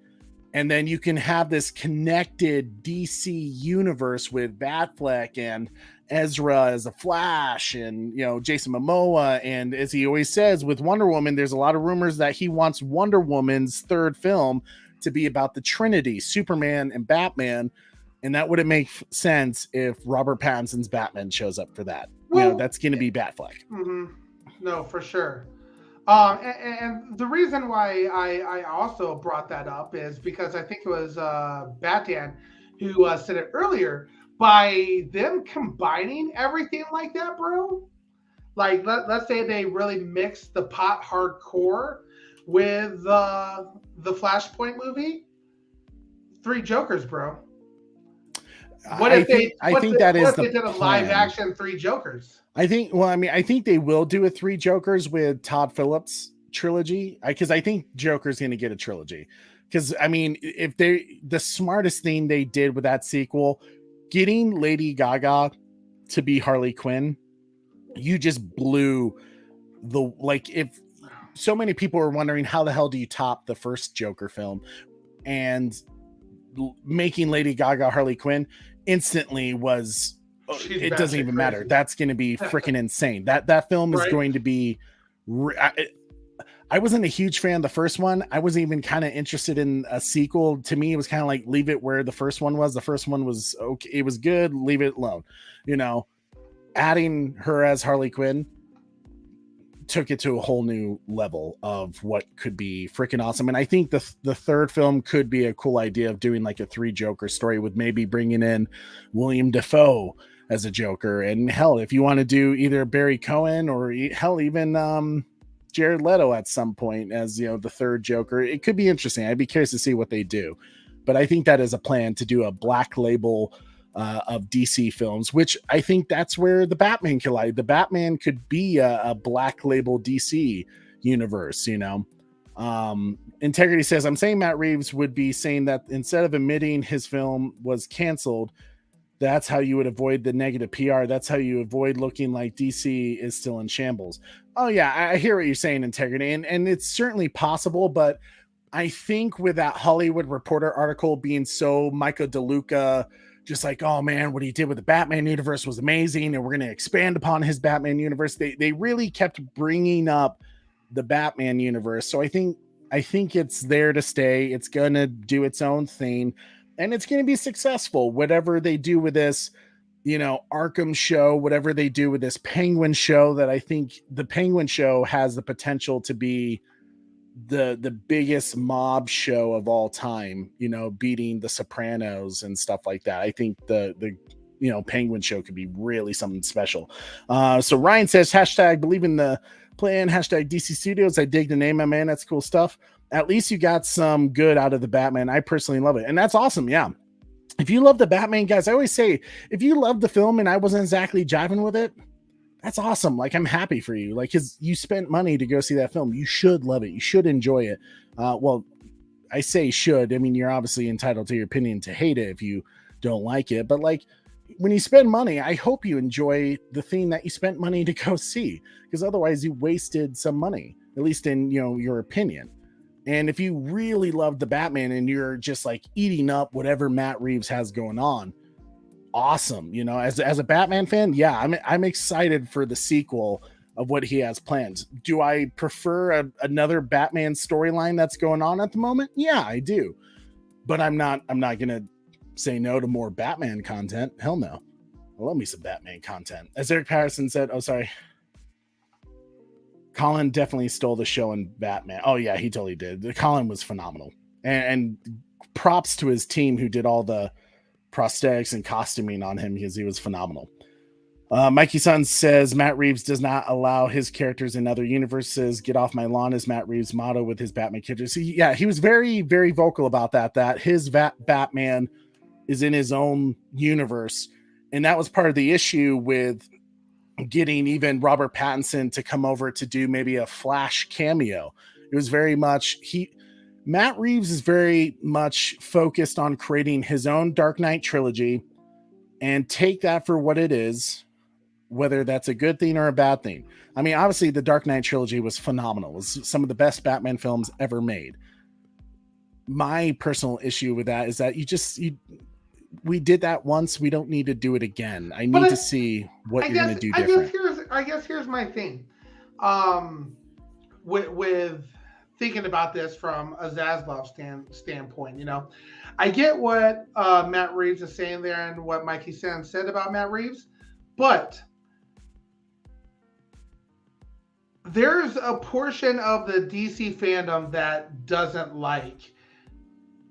And then you can have this connected DC universe with Batfleck and Ezra as a Flash, and Jason Momoa, and as he always says with Wonder Woman, there's a lot of rumors that he wants Wonder Woman's third film to be about the Trinity, Superman and Batman, and that wouldn't make sense if Robert Pattinson's Batman shows up for that. Well, that's going to be Batfleck. No, for sure. And the reason why I also brought that up is because I think it was Batan who said it earlier. By them combining everything like that, bro, like let's say they really mix the pot hardcore with the Flashpoint movie, 3 Jokers, bro. I think that is the plan. Live action 3 Jokers. I think they will do a 3 Jokers with Todd Phillips trilogy, because I think Joker's going to get a trilogy. Because I mean, if the smartest thing they did with that sequel, getting Lady Gaga to be Harley Quinn, you just blew if so many people are wondering how the hell do you top the first Joker film, and making Lady Gaga Harley Quinn instantly was it doesn't even matter. That's going to be freaking insane. That film is going to be I wasn't a huge fan of the first one. I wasn't even kind of interested in a sequel. To me, it was kind of like leave it where the first one was. The first one was okay. It was good. Leave it alone. You know, adding her as Harley Quinn took it to a whole new level of what could be freaking awesome. And I think the third film could be a cool idea of doing like a 3 Joker story with maybe bringing in William Dafoe as a Joker. And hell, if you want to do either Barry Cohen or hell, even Jared Leto at some point as, you know, the third Joker, it could be interesting. I'd be curious to see what they do, but I think that is a plan to do a black label of DC films, which I think that's where the Batman could lie. The Batman could be a black label DC universe, you know. Integrity says, I'm saying Matt Reeves would be saying that instead of admitting his film was canceled, that's how you would avoid the negative PR. That's how you avoid looking like DC is still in shambles. Oh yeah, I hear what you're saying, Integrity, and it's certainly possible, but I think with that Hollywood Reporter article being so Michael DeLuca, just like, oh man, what he did with the Batman universe was amazing, and we're going to expand upon his Batman universe. They really kept bringing up the Batman universe, so I think it's there to stay. It's going to do its own thing, and it's going to be successful. Whatever they do with this, you know, Arkham show, whatever they do with this Penguin show, that I think the Penguin show has the potential to be the biggest mob show of all time, you know, beating the Sopranos and stuff like that. I think the you know, Penguin show could be really something special. So Ryan says, hashtag believe in the plan, hashtag DC Studios. I dig the name, my man. That's cool stuff. At least you got some good out of the Batman. I personally love it. And that's awesome. Yeah. If you love the Batman, guys, I always say, if you love the film and I wasn't exactly jiving with it, that's awesome. Like, I'm happy for you. Like, cause you spent money to go see that film. You should love it. You should enjoy it. Well, I say should, I mean, you're obviously entitled to your opinion to hate it if you don't like it, but like, when you spend money, I hope you enjoy the thing that you spent money to go see, because otherwise you wasted some money, at least in, you know, your opinion. And if you really love the Batman and you're just like eating up whatever Matt Reeves has going on, awesome. You know, as a Batman fan, yeah, I'm excited for the sequel of what he has planned. Do I prefer another Batman storyline that's going on at the moment? Yeah, I do. But I'm not going to say no to more Batman content. Hell no. I love me some Batman content. As Eric Patterson said, oh, sorry. Colin definitely stole the show in Batman. Oh yeah, he totally did. Colin was phenomenal. And props to his team who did all the prosthetics and costuming on him, because he was phenomenal. Mikey Sun says Matt Reeves does not allow his characters in other universes. Get off my lawn is Matt Reeves' motto with his Batman characters. Yeah, he was very, very vocal about that his Batman is in his own universe. And that was part of the issue with getting even Robert Pattinson to come over to do maybe a Flash cameo. It was very much Matt Reeves is very much focused on creating his own Dark Knight trilogy and take that for what it is, whether that's a good thing or a bad thing. I mean, obviously the Dark Knight trilogy was phenomenal. It was some of the best Batman films ever made. My personal issue with that is that we did that once. We don't need to do it again. I need to see what you're going to do different. I guess here's my thing. With thinking about this from a Zaslav standpoint, you know, I get what Matt Reeves is saying there and what Mikey San said about Matt Reeves, but there's a portion of the DC fandom that doesn't like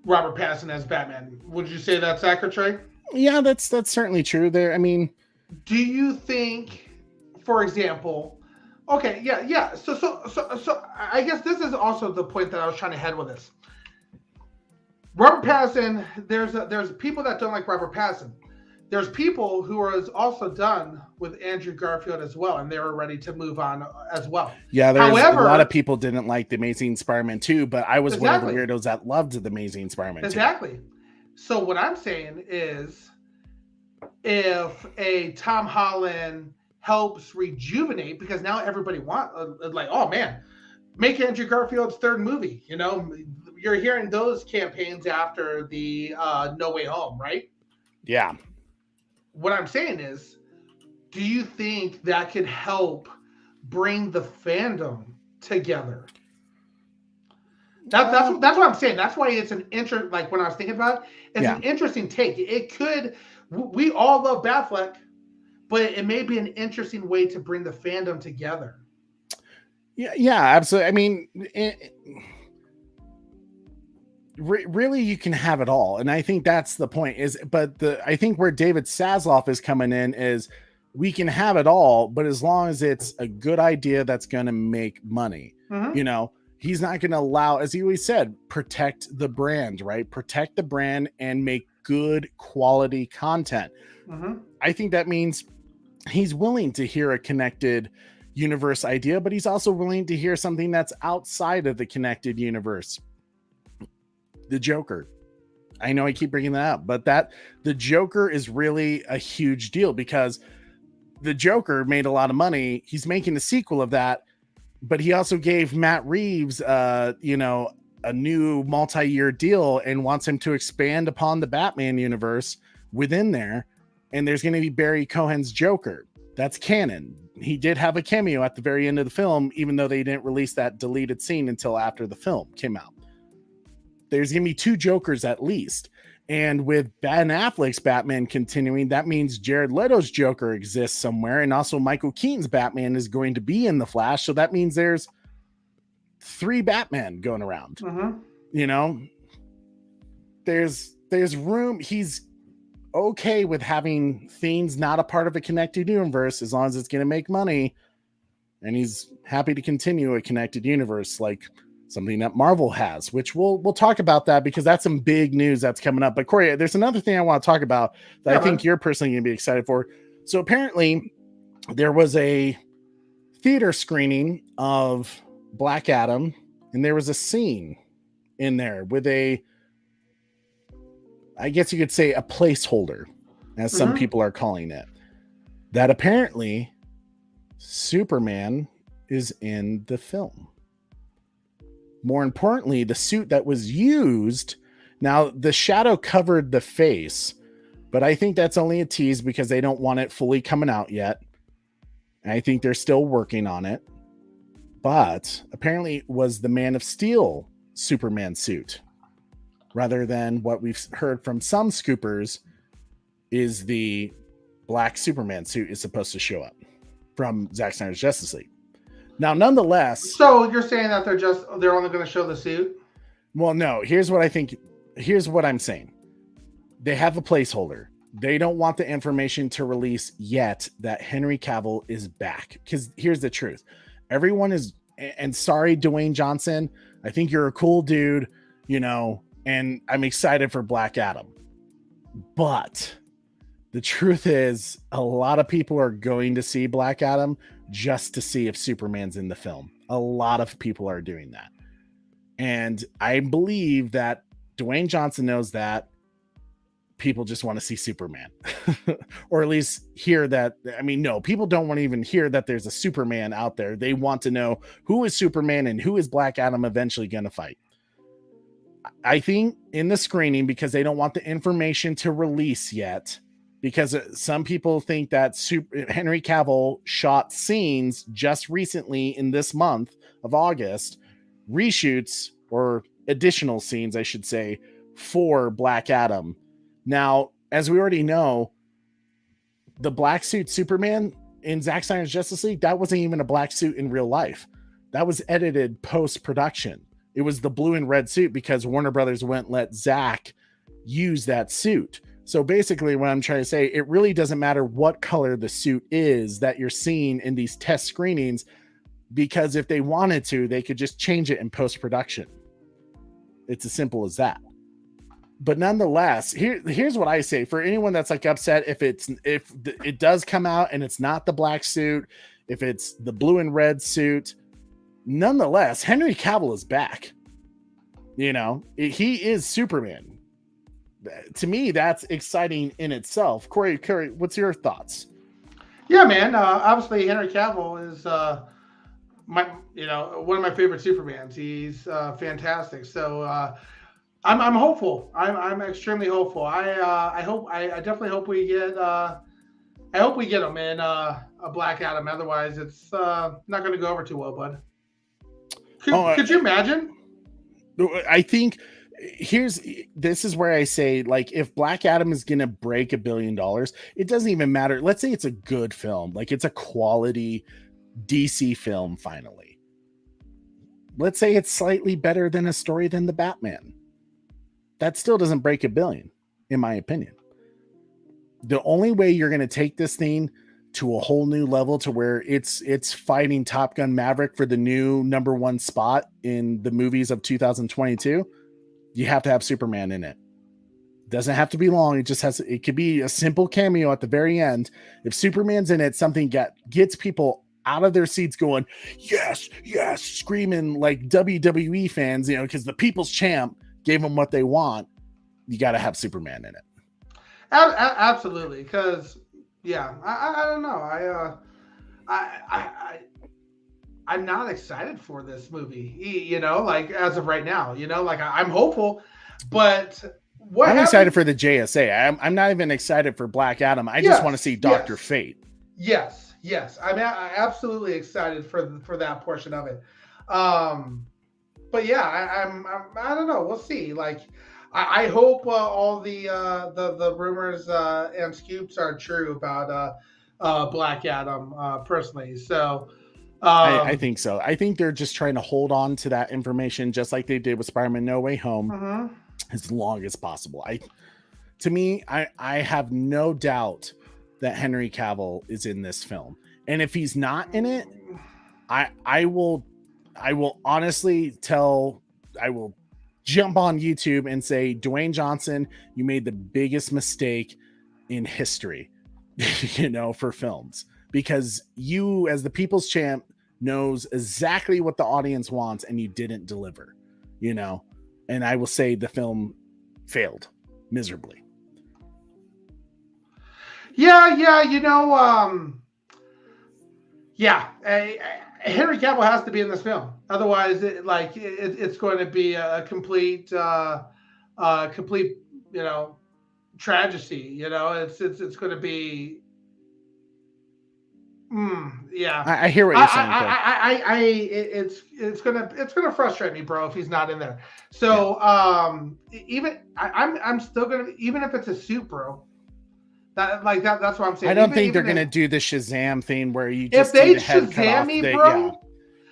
Robert Pattinson as Batman. Would you say that's accurate, Trey? Yeah, that's certainly true. There, I mean, do you think, for example, okay, yeah. So I guess this is also the point that I was trying to head with this. Robert Pattinson, there's people that don't like Robert Pattinson. There's people who are also done with Andrew Garfield as well, and they were ready to move on as well. Yeah, however, a lot of people didn't like The Amazing Spider-Man 2, but I was one of the weirdos that loved The Amazing Spider-Man 2. Exactly. So what I'm saying is, if a Tom Holland helps rejuvenate, because now everybody wants, like, oh man, make Andrew Garfield's third movie. You know, you're hearing those campaigns after the No Way Home, right? Yeah. What I'm saying is, do you think that could help bring the fandom together? That's what I'm saying. That's why it's an like when I was thinking about it, it's an interesting take. It could, we all love Batfleck, but it may be an interesting way to bring the fandom together. Yeah, absolutely. I mean, really, you can have it all, and I think that's the point. I think where David Zasloff is coming in is we can have it all, but as long as it's a good idea that's going to make money, you know. He's not going to allow, as he always said, protect the brand, right? Protect the brand and make good quality content. I think that means he's willing to hear a connected universe idea, but he's also willing to hear something that's outside of the connected universe. The Joker. I know I keep bringing that up, but the Joker is really a huge deal because the Joker made a lot of money. He's making a sequel of that. But he also gave Matt Reeves, a new multi-year deal and wants him to expand upon the Batman universe within there. And there's going to be Barry Cohen's Joker. That's canon. He did have a cameo at the very end of the film, even though they didn't release that deleted scene until after the film came out. There's going to be 2 Jokers at least. And with Ben Affleck's Batman continuing, that means Jared Leto's Joker exists somewhere. And also Michael Keaton's Batman is going to be in The Flash. So that means there's 3 Batman going around. You know, there's room. He's okay with having things not a part of a connected universe as long as it's going to make money. And he's happy to continue a connected universe like something that Marvel has, which we'll talk about that because that's some big news that's coming up. But Corey, there's another thing I want to talk about that I think you're personally going to be excited for. So apparently there was a theater screening of Black Adam, and there was a scene in there with I guess you could say a placeholder, as some people are calling it, that apparently Superman is in the film. More importantly, the suit that was used, now the shadow covered the face, but I think that's only a tease because they don't want it fully coming out yet. I think they're still working on it. But apparently it was the Man of Steel Superman suit, rather than what we've heard from some scoopers is the black Superman suit is supposed to show up from Zack Snyder's Justice League. Now, nonetheless... So you're saying that they're only going to show the suit? Well, no. Here's what I'm saying. They have a placeholder. They don't want the information to release yet that Henry Cavill is back. Because here's the truth. Everyone is... And sorry, Dwayne Johnson. I think you're a cool dude, and I'm excited for Black Adam. But the truth is, a lot of people are going to see Black Adam just to see if Superman's in the film. A lot of people are doing that. And I believe that Dwayne Johnson knows that people just want to see Superman. Or at least hear that. I mean, no, people don't want to even hear that there's a Superman out there. They want to know who is Superman and who is Black Adam eventually going to fight. I think in the screening, because they don't want the information to release yet, because some people think that Henry Cavill shot scenes just recently in this month of August, reshoots or additional scenes, I should say, for Black Adam. Now, as we already know, the black suit Superman in Zack Snyder's Justice League, that wasn't even a black suit in real life. That was edited post-production. It was the blue and red suit because Warner Brothers wouldn't let Zack use that suit. So basically what I'm trying to say, it really doesn't matter what color the suit is that you're seeing in these test screenings, because if they wanted to, they could just change it in post-production. It's as simple as that. But nonetheless, here's what I say for anyone that's like upset if it does come out and it's not the black suit, if it's the blue and red suit, nonetheless, Henry Cavill is back. He is Superman. to me, that's exciting in itself. Corey, what's your thoughts? Yeah, man. Obviously, Henry Cavill is one of my favorite Supermans. He's fantastic. So I'm hopeful. I'm extremely hopeful. I definitely hope we get. I hope we get him in a Black Adam. Otherwise, it's not going to go over too well, bud. Could you imagine? I think this is where I say, like, if Black Adam is going to break $1 billion, it doesn't even matter. Let's say it's a good film, like it's a quality DC film. Finally, let's say it's slightly better than a story than the Batman. That still doesn't break $1 billion, in my opinion. The only way you're going to take this thing to a whole new level, to where it's fighting Top Gun Maverick for the new #1 spot in the movies of 2022, you have to have Superman in it. Doesn't have to be long. It could be a simple cameo at the very end. If Superman's in it, something gets people out of their seats going, yes, yes, screaming like WWE fans, because the people's champ gave them what they want. You got to have Superman in it. Absolutely. Because I don't know. I'm not excited for this movie, like as of right now, like I'm hopeful, but I'm excited for the JSA. I'm not even excited for Black Adam. I just want to see Dr. Fate. Yes. I'm absolutely excited for that portion of it. But yeah, I don't know. We'll see. Like, I hope all the rumors and scoops are true about Black Adam personally. So I think so. I think they're just trying to hold on to that information, just like they did with Spider-Man No Way Home, as long as possible. To me, I have no doubt that Henry Cavill is in this film, and if he's not in it, I will honestly I will jump on YouTube and say, Dwayne Johnson, you made the biggest mistake in history, for films, because you, as the people's champ, knows exactly what the audience wants, and you didn't deliver, and I will say the film failed miserably. Henry Cavill has to be in this film. Otherwise, it's going to be a complete tragedy. It's going to be. I hear what you're saying. It's gonna frustrate me, bro, if he's not in there. So I'm still gonna, even if it's a suit, bro. That's what I'm saying. I don't think they're gonna do the Shazam thing where you if just they see the head cut off. Shazam me, bro.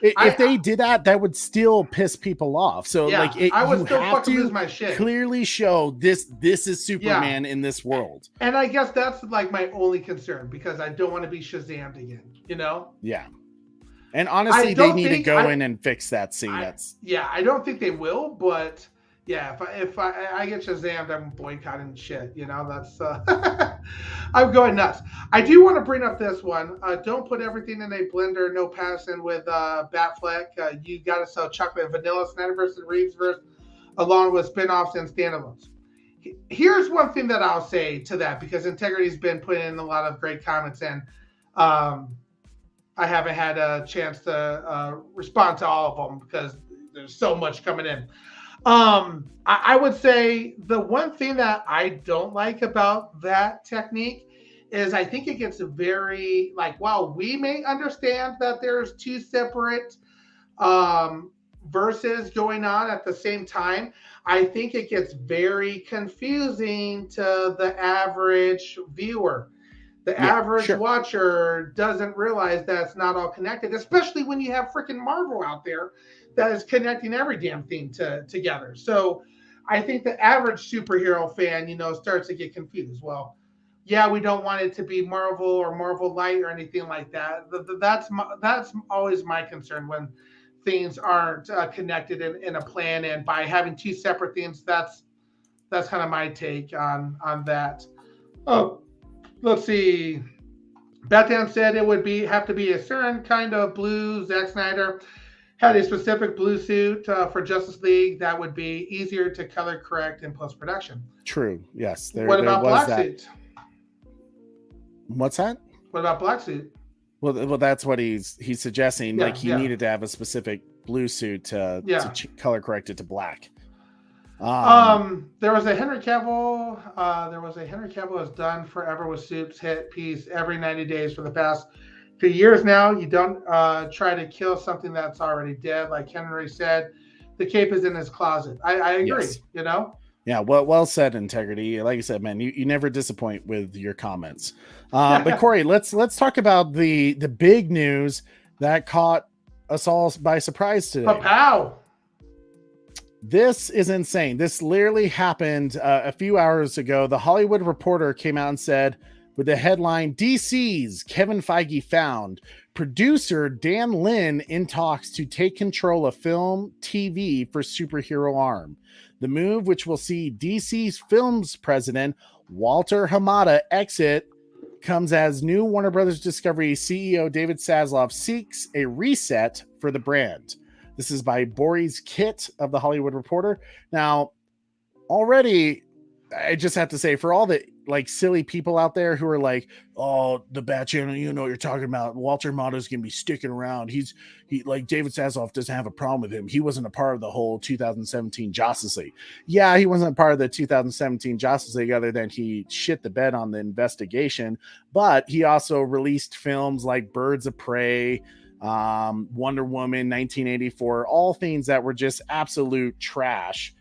If they did that would still piss people off. So I would still fucking lose my shit. Clearly show this is Superman in this world. And I guess that's like my only concern, because I don't want to be Shazammed again. Yeah. And honestly, they need to go in and fix that scene. I don't think they will, but yeah, if I get Shazammed, I'm boycotting shit. That's I'm going nuts. I do want to bring up this one. Don't put everything in a blender. No passing with Batfleck. You got to sell chocolate and vanilla, Snyderverse and Reevesverse, along with spinoffs and standalones. Here's one thing that I'll say to that, because Integrity's been putting in a lot of great comments, and I haven't had a chance to respond to all of them because there's so much coming in. I would say the one thing that I don't like about that technique is I think it gets very, while we may understand that there's two separate verses going on at the same time, I think it gets very confusing to the average viewer. The average watcher doesn't realize that it's not all connected, especially when you have freaking Marvel out there that is connecting every damn thing together. So I think the average superhero fan, starts to get confused. Well, we don't want it to be Marvel or Marvel Light or anything like that. That's always my concern when things aren't connected in a plan, and by having two separate things, that's kind of my take on that. Oh, let's see. Batman said it would have to be a certain kind of blue. Zack Snyder had a specific blue suit for Justice League that would be easier to color correct in post production. True. Yes. What about black suit? What's that? What about black suit? Well, that's what he's suggesting. Yeah, like he needed to have a specific blue suit to color correct it to black. There was a Henry Cavill. Has done forever with suits hit piece every 90 days for the past few years now. You don't try to kill something that's already dead. Like Henry said, the cape is in his closet. I agree. Yes. You know. Yeah, well said, Integrity. Like I said, man, you never disappoint with your comments. But Corey, let's talk about the big news that caught us all by surprise today. Pow! This is insane. This literally happened a few hours ago. The Hollywood Reporter came out and said, with the headline, DC's Kevin Feige found producer Dan Lin in talks to take control of film TV for superhero arm. The move, which will see DC's films president Walter Hamada exit, comes as new Warner Brothers Discovery CEO David Zaslav seeks a reset for the brand. This is by Boris Kitt of the Hollywood Reporter. Now, already, I just have to say, for all the like silly people out there who are like, "Oh, the Bat Channel, you know what you're talking about. Walter Hamada's gonna be sticking around. He like David Zaslav doesn't have a problem with him. He wasn't a part of the whole 2017 Justice League. Yeah, he wasn't a part of the 2017 Justice League other than he shit the bed on the investigation. But he also released films like Birds of Prey, Wonder Woman, 1984, all things that were just absolute trash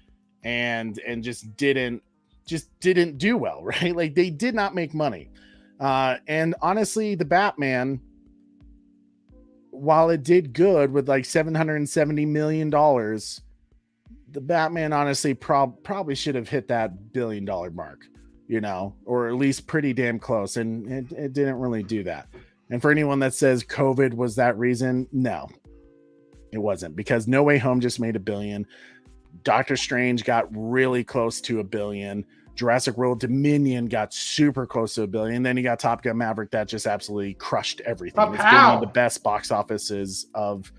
and just didn't do well, right? Like they did not make money. And honestly, the Batman, while it did good with like $770 million, the Batman honestly probably should have hit that $1 billion mark, you know, or at least pretty damn close. And it didn't really do that. And for anyone that says COVID was that reason, no, it wasn't, because No Way Home just made $1 billion. Doctor Strange got really close to $1 billion. Jurassic World Dominion got super close to $1 billion. Then you got Top Gun Maverick that just absolutely crushed everything. It's been one of the best box offices of,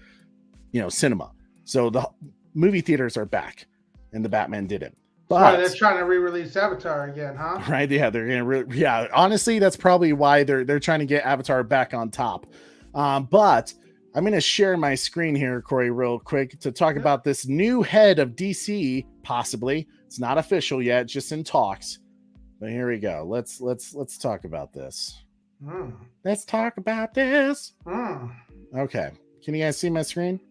cinema. So the movie theaters are back, and the Batman didn't. But they're trying to re-release Avatar again, huh? Right? Yeah, they're gonna. Honestly, that's probably why they're trying to get Avatar back on top. But I'm going to share my screen here, Corey, real quick to talk about this new head of DC. Possibly, it's not official yet, just in talks. But here we go. Let's talk about this. Let's talk about this. Okay, can you guys see my screen?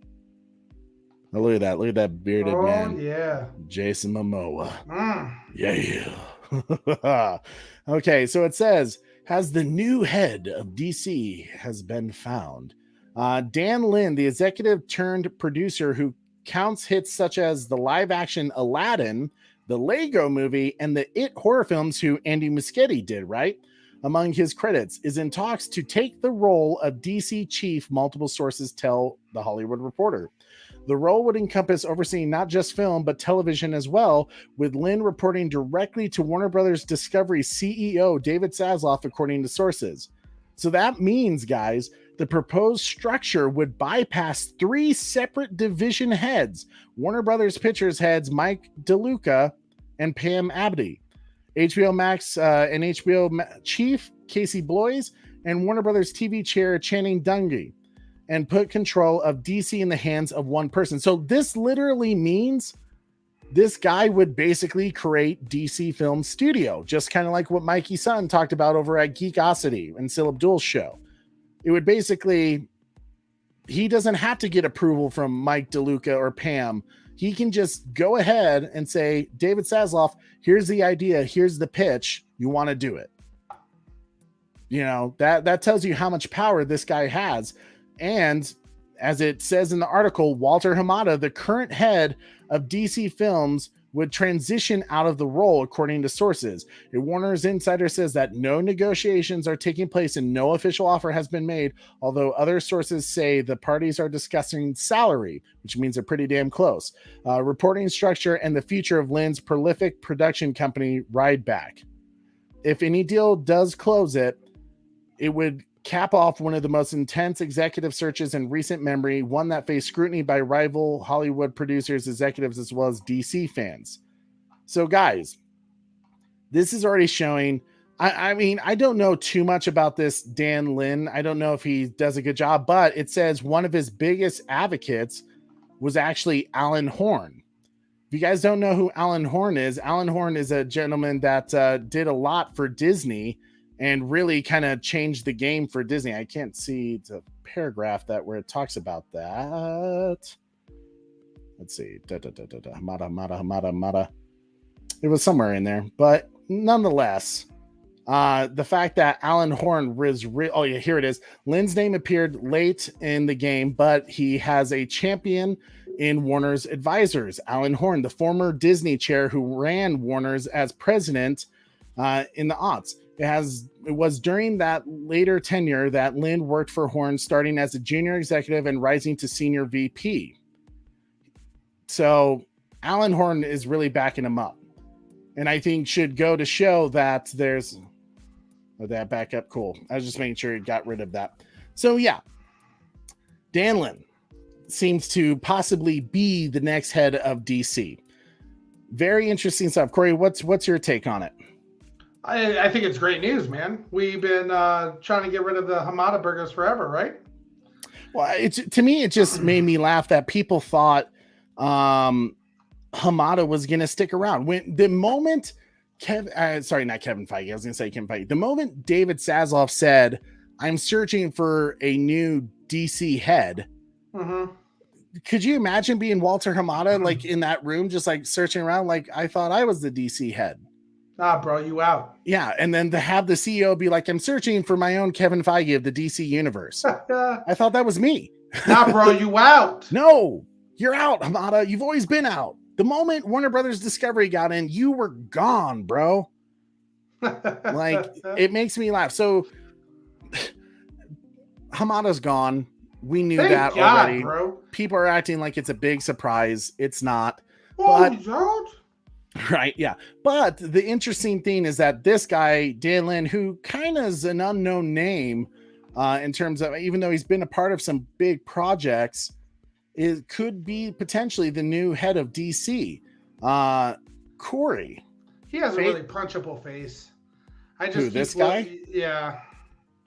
Oh, look at that bearded man. Oh yeah, Jason Momoa. Yeah. Okay, so it says, has the new head of DC has been found. Dan Lin, the executive turned producer who counts hits such as the live action Aladdin, the Lego movie, and the It horror films, who Andy Muschietti did, right? Among his credits, is in talks to take the role of DC chief, multiple sources tell The Hollywood Reporter. The role would encompass overseeing not just film, but television as well, with Lin reporting directly to Warner Brothers Discovery CEO David Zaslav, according to sources. So that means, guys, the proposed structure would bypass 3 separate division heads: Warner Brothers Pictures heads Mike DeLuca and Pam Abdi, HBO Max and HBO chief Casey Bloys, and Warner Brothers TV chair Channing Dungey, and put control of DC in the hands of one person. So this literally means this guy would basically create DC Film Studio, just kind of like what Mikey Sun talked about over at Geekosity and Sil Abdul's show. It would basically, he doesn't have to get approval from Mike DeLuca or Pam. He can just go ahead and say, David Zaslav, here's the idea, here's the pitch, you want to do it. That tells you how much power this guy has. And as it says in the article, Walter Hamada, the current head of DC Films, would transition out of the role, according to sources. A Warner's insider says that no negotiations are taking place and no official offer has been made, although other sources say the parties are discussing salary, which means they're pretty damn close, reporting structure, and the future of Lin's prolific production company, Rideback. If any deal does close it would cap off one of the most intense executive searches in recent memory, one that faced scrutiny by rival Hollywood producers, executives, as well as DC fans. So, guys, this is already showing. I mean, I don't know too much about this Dan Lin. I don't know if he does a good job, but it says one of his biggest advocates was actually Alan Horn. If you guys don't know who Alan Horn is a gentleman that did a lot for Disney and really kind of changed the game for Disney. I can't see the paragraph where it talks about that. Let's see. Hamada. It was somewhere in there, but nonetheless, the fact that Alan Horn was oh yeah, here it is. Lin's name appeared late in the game, but he has a champion in Warner's advisors. Alan Horn, the former Disney chair who ran Warner's as president in the aughts. It was during that later tenure that Lin worked for Horn, starting as a junior executive and rising to senior VP. So Alan Horn is really backing him up. And I think should go to show that there's that backup. Cool. I was just making sure he got rid of that. So yeah, Dan Lin seems to possibly be the next head of DC. Very interesting stuff. Corey, what's your take on it? I think it's great news, man. We've been trying to get rid of the Hamada burgers forever, right? Well, to me, it just made me laugh that people thought Hamada was going to stick around. When the moment not Kevin Feige, I was going to say Kevin Feige. The moment David Zaslav said, "I'm searching for a new DC head," could you imagine being Walter Hamada like in that room, just like searching around? Like, I thought I was the DC head. Nah, bro, you out. Yeah, and then to have the CEO be like, "I'm searching for my own Kevin Feige of the DC universe." I thought that was me. Nah, bro, you out. No, you're out, Hamada. You've always been out. The moment Warner Brothers Discovery got in, you were gone, bro. Like, it makes me laugh. So Hamada's gone. We knew that already. Bro. People are acting like it's a big surprise. It's not. Oh, but, right, yeah. But the interesting thing is that this guy, Dan Lin, who kind of is an unknown name in terms of, even though he's been a part of some big projects, it could be potentially the new head of DC. Corey. He has a really punchable face. This guy? Yeah.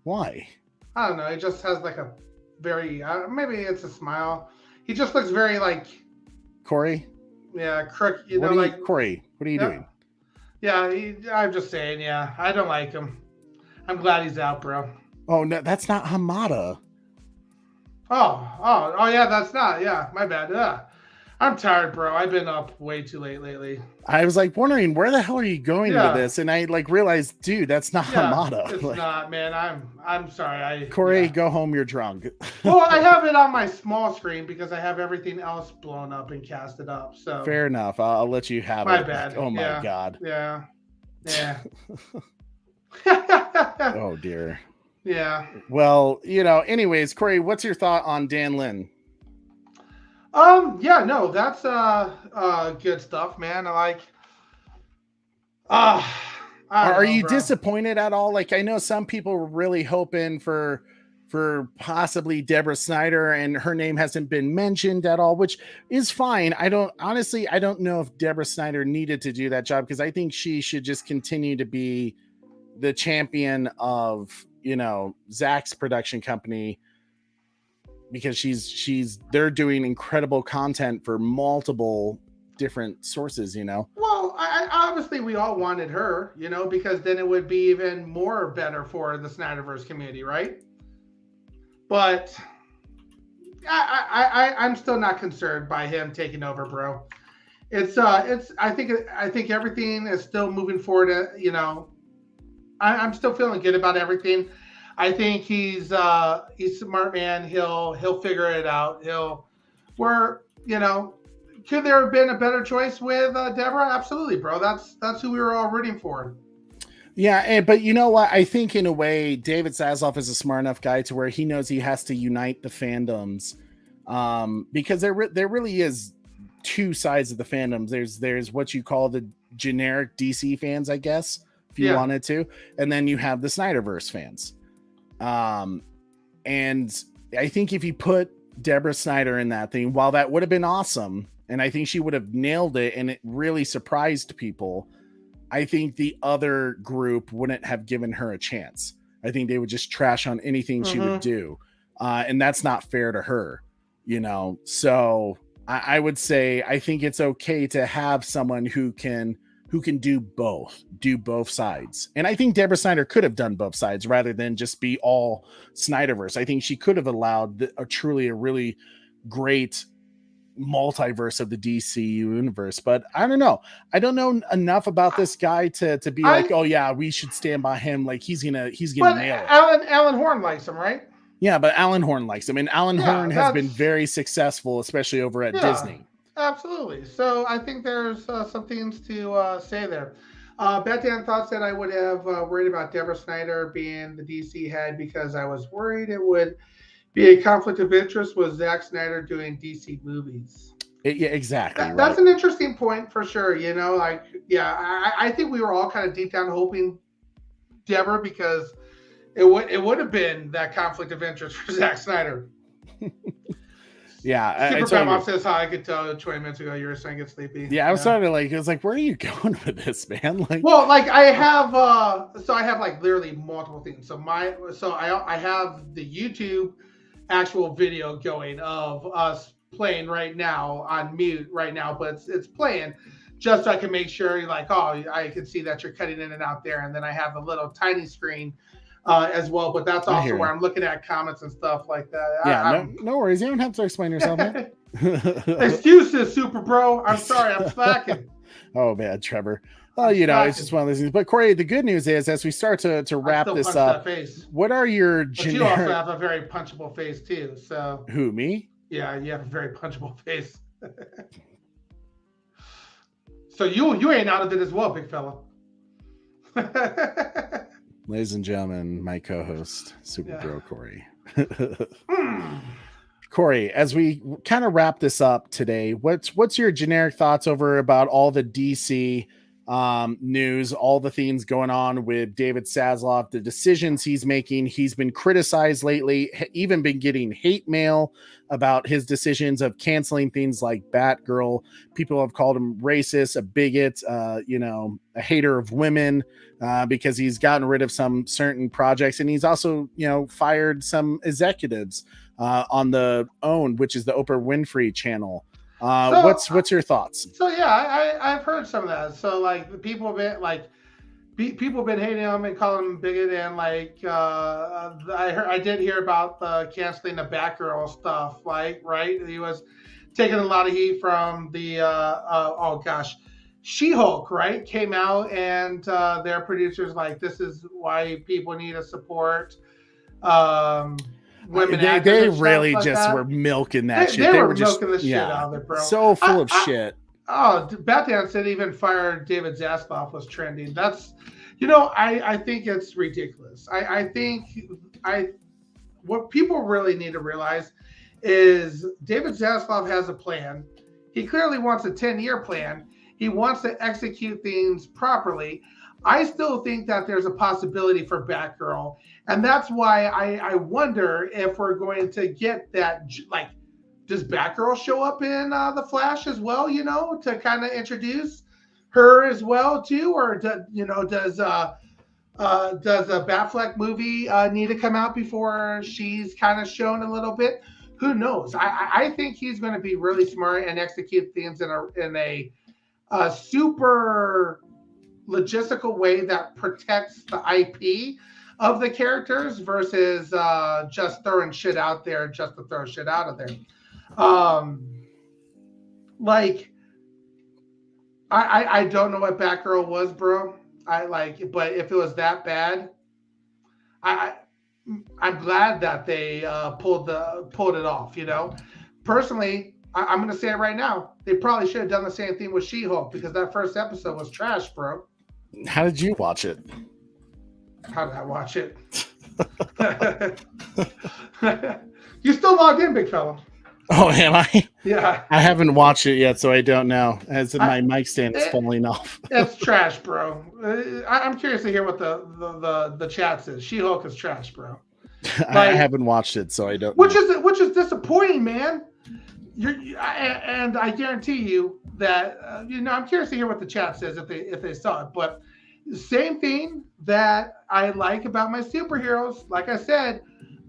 Why? I don't know. He just has like a very, maybe it's a smile. He just looks very like. Corey? Yeah, crook. Corey, what are you doing? Yeah, I'm just saying, yeah. I don't like him. I'm glad he's out, bro. Oh, no, that's not Hamada. Oh, yeah, that's not. Yeah, my bad. I'm tired, bro. I've been up way too late lately. I was like wondering where the hell are you going with this, and I like realized, dude, that's not Hamada. It's not, man. I'm sorry. Corey, go home. You're drunk. Well, I have it on my small screen because I have everything else blown up and casted up. So fair enough. I'll let you have it. My bad. Oh my god. Yeah. Oh dear. Yeah. Well, anyways, Corey, what's your thought on Dan Lin? Yeah, no, that's good stuff, man. Are you disappointed at all? Like, I know some people were really hoping for possibly Deborah Snyder, and her name hasn't been mentioned at all, which is fine. I don't know if Deborah Snyder needed to do that job, because I think she should just continue to be the champion of Zach's production company, because they're doing incredible content for multiple different sources. Well, I obviously we all wanted her, because then it would be even more better for the Snyderverse community, right? But I'm still not concerned by him taking over, bro. I think everything is still moving forward. I'm still feeling good about everything. I think he's a smart man. He'll figure it out. Could there have been a better choice with Deborah? Absolutely, bro. That's who we were all rooting for. Yeah, but you know what? I think in a way, David Zaslav is a smart enough guy to where he knows he has to unite the fandoms, because there really is two sides of the fandoms. There's what you call the generic DC fans, I guess, if you wanted to, and then you have the Snyderverse fans. And I think if you put Deborah Snyder in that thing, while that would have been awesome, and I think she would have nailed it and it really surprised people, I think the other group wouldn't have given her a chance. I think they would just trash on anything she would do. And that's not fair to her, you know? So I would say, I think it's okay to have someone who can do both sides. And I think Deborah Snyder could have done both sides rather than just be all Snyderverse. I think she could have allowed a really great multiverse of the DC universe, but I don't know. I don't know enough about this guy to be like, oh yeah, we should stand by him. Like he's gonna nail it. Alan Horn likes him, right? Yeah, but Alan Horn likes him, and Alan Horn has been very successful, especially over at Disney. Absolutely. So I think there's some things to say there. Batman thoughts that I would have worried about Deborah Snyder being the DC head because I was worried it would be a conflict of interest with Zack Snyder doing DC movies. Yeah, exactly. That's an interesting point for sure. You know, like, I think we were all kind of deep down hoping Deborah, because it would have been that conflict of interest for Zack Snyder. Yeah, Super Mom says hi. I could tell 20 minutes ago you were saying get sleepy. Yeah, I was starting to I was like, where are you going with this, man? Like, well, like I have like literally multiple things. So I have the YouTube actual video going of us playing right now on mute right now, but it's playing just so I can make sure you're like, oh, I can see that you're cutting in and out there. And then I have a little tiny screen as well, but that's also where I'm looking at comments and stuff like that. Yeah, no worries. You don't have to explain yourself, man. Excuses, Super Bro. I'm sorry, I'm slacking. Oh man, Trevor. Oh, you know, it's just one of those things. But Corey, the good news is, as we start to wrap this up, what are your generic... You also have a very punchable face too. So who, me? Yeah, you have a very punchable face. So you ain't out of it as well, big fella. Ladies and gentlemen, my co-host, Super Bro Corey. Corey, as we kind of wrap this up today, what's your generic thoughts over about all the DC news, all the things going on with David Zaslav, the decisions he's making? He's been criticized lately, even been getting hate mail about his decisions of canceling things like Batgirl. People have called him racist, a bigot, a hater of women, because he's gotten rid of some certain projects, and he's also, fired some executives on the OWN, which is the Oprah Winfrey channel. What's your thoughts? So yeah, I've heard some of that. So like people have been hating him and calling him bigot, and I did hear about the canceling the Batgirl stuff. Like, right, he was taking a lot of heat from the She-Hulk, right? Came out and their producers like, this is why people need to support women. They really just were milking that shit. They were milking the shit out of it, bro. So full of shit. Batman said even fired David Zaslav was trending. That's, I think it's ridiculous. I think what people really need to realize is David Zaslav has a plan. He clearly wants a 10-year plan. He wants to execute things properly. I still think that there's a possibility for Batgirl. And that's why I wonder if we're going to get that, like, does Batgirl show up in The Flash as well, to kind of introduce her as well, too? Or, does a Batfleck movie need to come out before she's kind of shown a little bit? Who knows? I think he's going to be really smart and execute things in a super logistical way that protects the IP of the characters versus just throwing shit out there just to throw shit out of there. I don't know what Batgirl was, bro. But if it was that bad, I'm glad that they pulled it off. Personally, I'm going to say it right now. They probably should have done the same thing with She-Hulk, because that first episode was trash, bro. How did you watch it? How did I watch it? You still logged in, big fella. Oh, am I? Yeah. I haven't watched it yet, so I don't know. As my mic stand is falling off. It's trash, bro. I'm curious to hear what the chat says. She-Hulk is trash, bro. I haven't watched it, so I don't. Which is disappointing, man. And I guarantee you that I'm curious to hear what the chat says if they saw it. But same thing that I like about my superheroes. Like I said,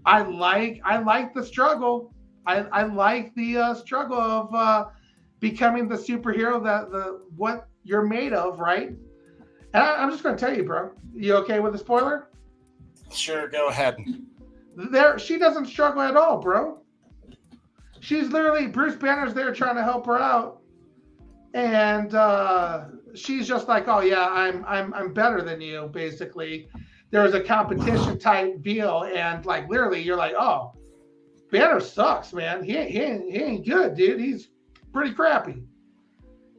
I like the struggle. I like the struggle of becoming the superhero that what you're made of, right? And I'm just going to tell you, bro. You okay with the spoiler? Sure, go ahead. She doesn't struggle at all, bro. She's literally Bruce Banner's there trying to help her out, and she's just like, "Oh yeah, I'm better than you." Basically, there was a competition type deal, and like literally, you're like, "Oh, Banner sucks, man. He ain't good, dude. He's pretty crappy."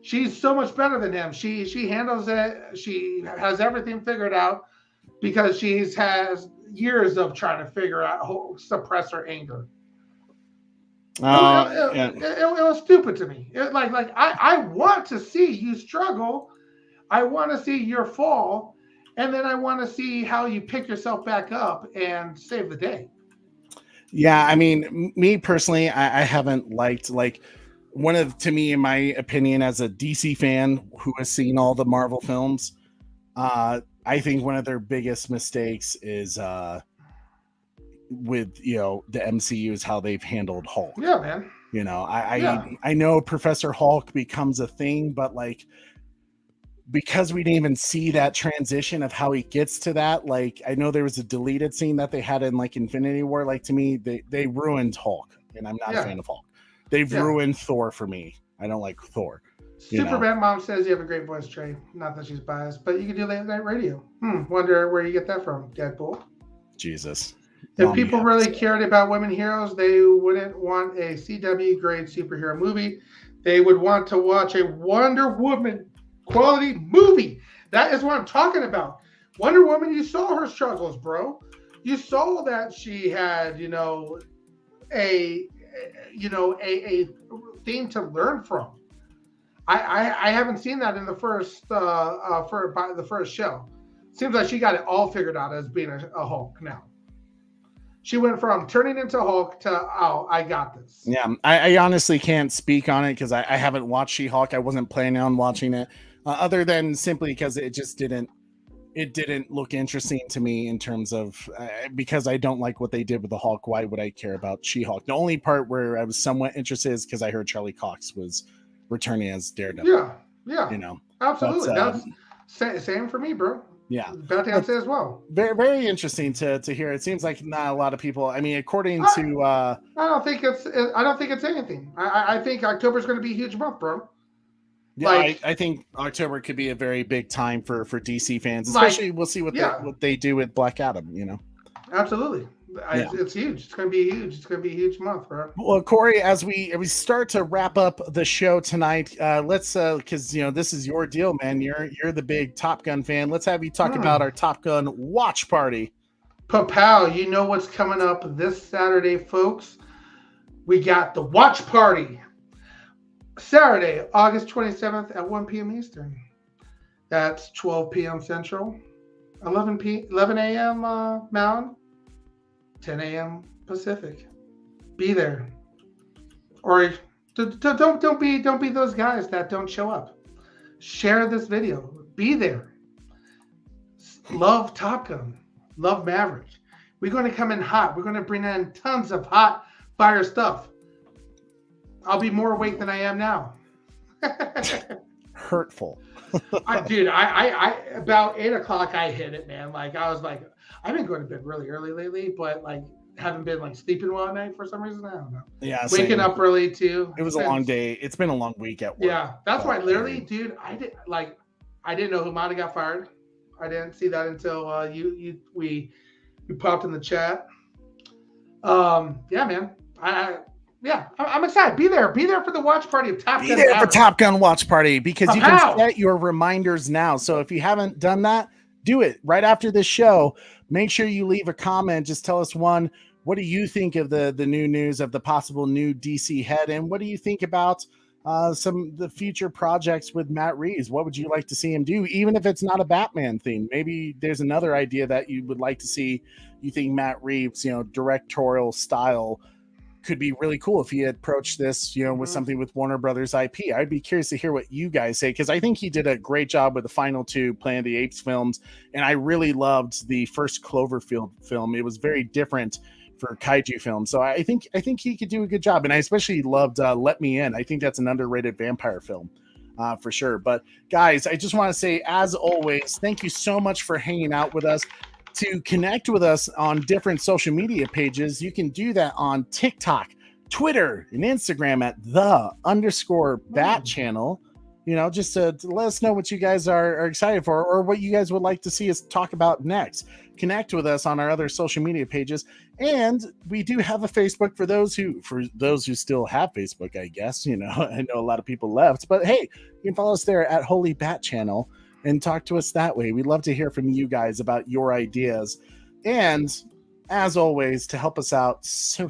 She's so much better than him. She handles it. She has everything figured out because has years of trying to figure out how to suppress her anger. It was stupid to me. I want to see you struggle. I want to see your fall, and then I want to see how you pick yourself back up and save the day. Yeah, I mean, me personally, I haven't liked to me, in my opinion, as a DC fan who has seen all the Marvel films, I think one of their biggest mistakes is with the MCU is how they've handled Hulk. Yeah, man. I know Professor Hulk becomes a thing, but because we didn't even see that transition of how he gets to that, I know there was a deleted scene that they had in Infinity War. To me, they ruined Hulk, and I'm not a fan of Hulk. They've ruined Thor for me. I don't like Thor. Superman Mom says you have a great voice, Trey. Not that she's biased, but you can do late night radio. Wonder where you get that from, Deadpool. Jesus. If people really cared about women heroes, they wouldn't want a CW grade superhero movie. They would want to watch a Wonder Woman quality movie. That is what I'm talking about. Wonder Woman, you saw her struggles, bro. You saw that she had, a thing to learn from. I haven't seen that in the first the first show. Seems like she got it all figured out as being a Hulk now. She went from turning into Hulk to, I got this. Yeah, I honestly can't speak on it because I haven't watched She-Hulk. I wasn't planning on watching it, other than simply because it just didn't look interesting to me in terms of because I don't like what they did with the Hulk. Why would I care about She-Hulk? The only part where I was somewhat interested is because I heard Charlie Cox was returning as Daredevil. Yeah. Absolutely. That's same for me, bro. Yeah, I'd say as well. Very, very interesting to hear. It seems like not a lot of people. I mean, according to, I don't think it's anything. I think October's going to be a huge month, bro. Yeah, I think October could be a very big time for DC fans, especially we'll see what they do with Black Adam. Absolutely. It's huge. It's going to be huge. It's going to be a huge month, bro. Well, Corey, as we start to wrap up the show tonight, let's because this is your deal, man. You're the big Top Gun fan. Let's have you talk about our Top Gun watch party. Pow, you know what's coming up this Saturday, folks? We got the watch party. Saturday, August 27th at 1 p.m. Eastern. That's 12 p.m. Central, 11 a.m. Mountain, 10 a.m. Pacific. Be there, or don't be those guys that don't show up. Share this video. Be there. Love Top Gun. Love Maverick. We're going to come in hot. We're going to bring in tons of hot fire stuff. I'll be more awake than I am now. Hurtful. Dude, I about 8 o'clock I hit it, man. I was like, I've been going to bed really early lately, but haven't been sleeping well at night for some reason. I don't know. Yeah, waking up early too. It was a long day. It's been a long week at work. Yeah, that's why literally, dude, I didn't know Humada got fired. I didn't see that until we popped in the chat. Yeah, man. I'm excited. Be there for the watch party of Top Gun. Be there for Top Gun watch party because you can set your reminders now. So if you haven't done that, do it right after this show. Make sure you leave a comment. Just tell us what do you think of the new news of the possible new DC head, and what do you think about some of the future projects with Matt Reeves. What would you like to see him do, even if it's not a Batman theme? Maybe there's another idea that you would like to see. You think Matt Reeves, directorial style could be really cool if he had approached this, with something with Warner Brothers IP. I'd be curious to hear what you guys say, because I think he did a great job with the final two Planet of the Apes films, and I really loved the first Cloverfield film. It was very different for kaiju films, so I think he could do a good job, and I especially loved Let Me In. I think that's an underrated vampire film for sure. But guys, I just want to say, as always, thank you so much for hanging out with us. To connect with us on different social media pages, you can do that on TikTok, Twitter, and Instagram at _Bat channel. Just to let us know what you guys are excited for, or what you guys would like to see us talk about next. Connect with us on our other social media pages, and we do have a Facebook for those who still have Facebook. I guess I know a lot of people left, but hey, you can follow us there at Holy Bat Channel and talk to us that way. We'd love to hear from you guys about your ideas. And as always, to help us out so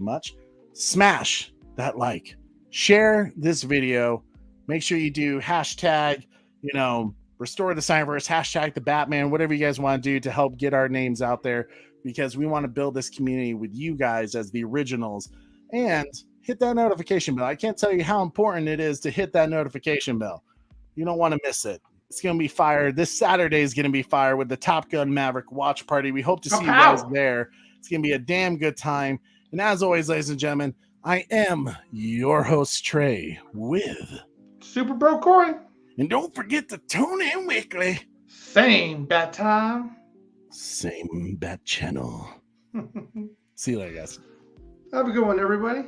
much, smash that like, share this video. Make sure you do hashtag, restore the Cyberverse, hashtag the Batman, whatever you guys want to do to help get our names out there, because we want to build this community with you guys as the originals. And hit that notification bell. I can't tell you how important it is to hit that notification bell. You don't want to miss it. It's going to be fire. This Saturday is going to be fire with the Top Gun Maverick watch party. We hope to see you guys there. It's going to be a damn good time. And as always, ladies and gentlemen, I am your host, Trey, with Super Bro Corey. And don't forget to tune in weekly. Same bat time. Same bat channel. See you later, guys. Have a good one, everybody.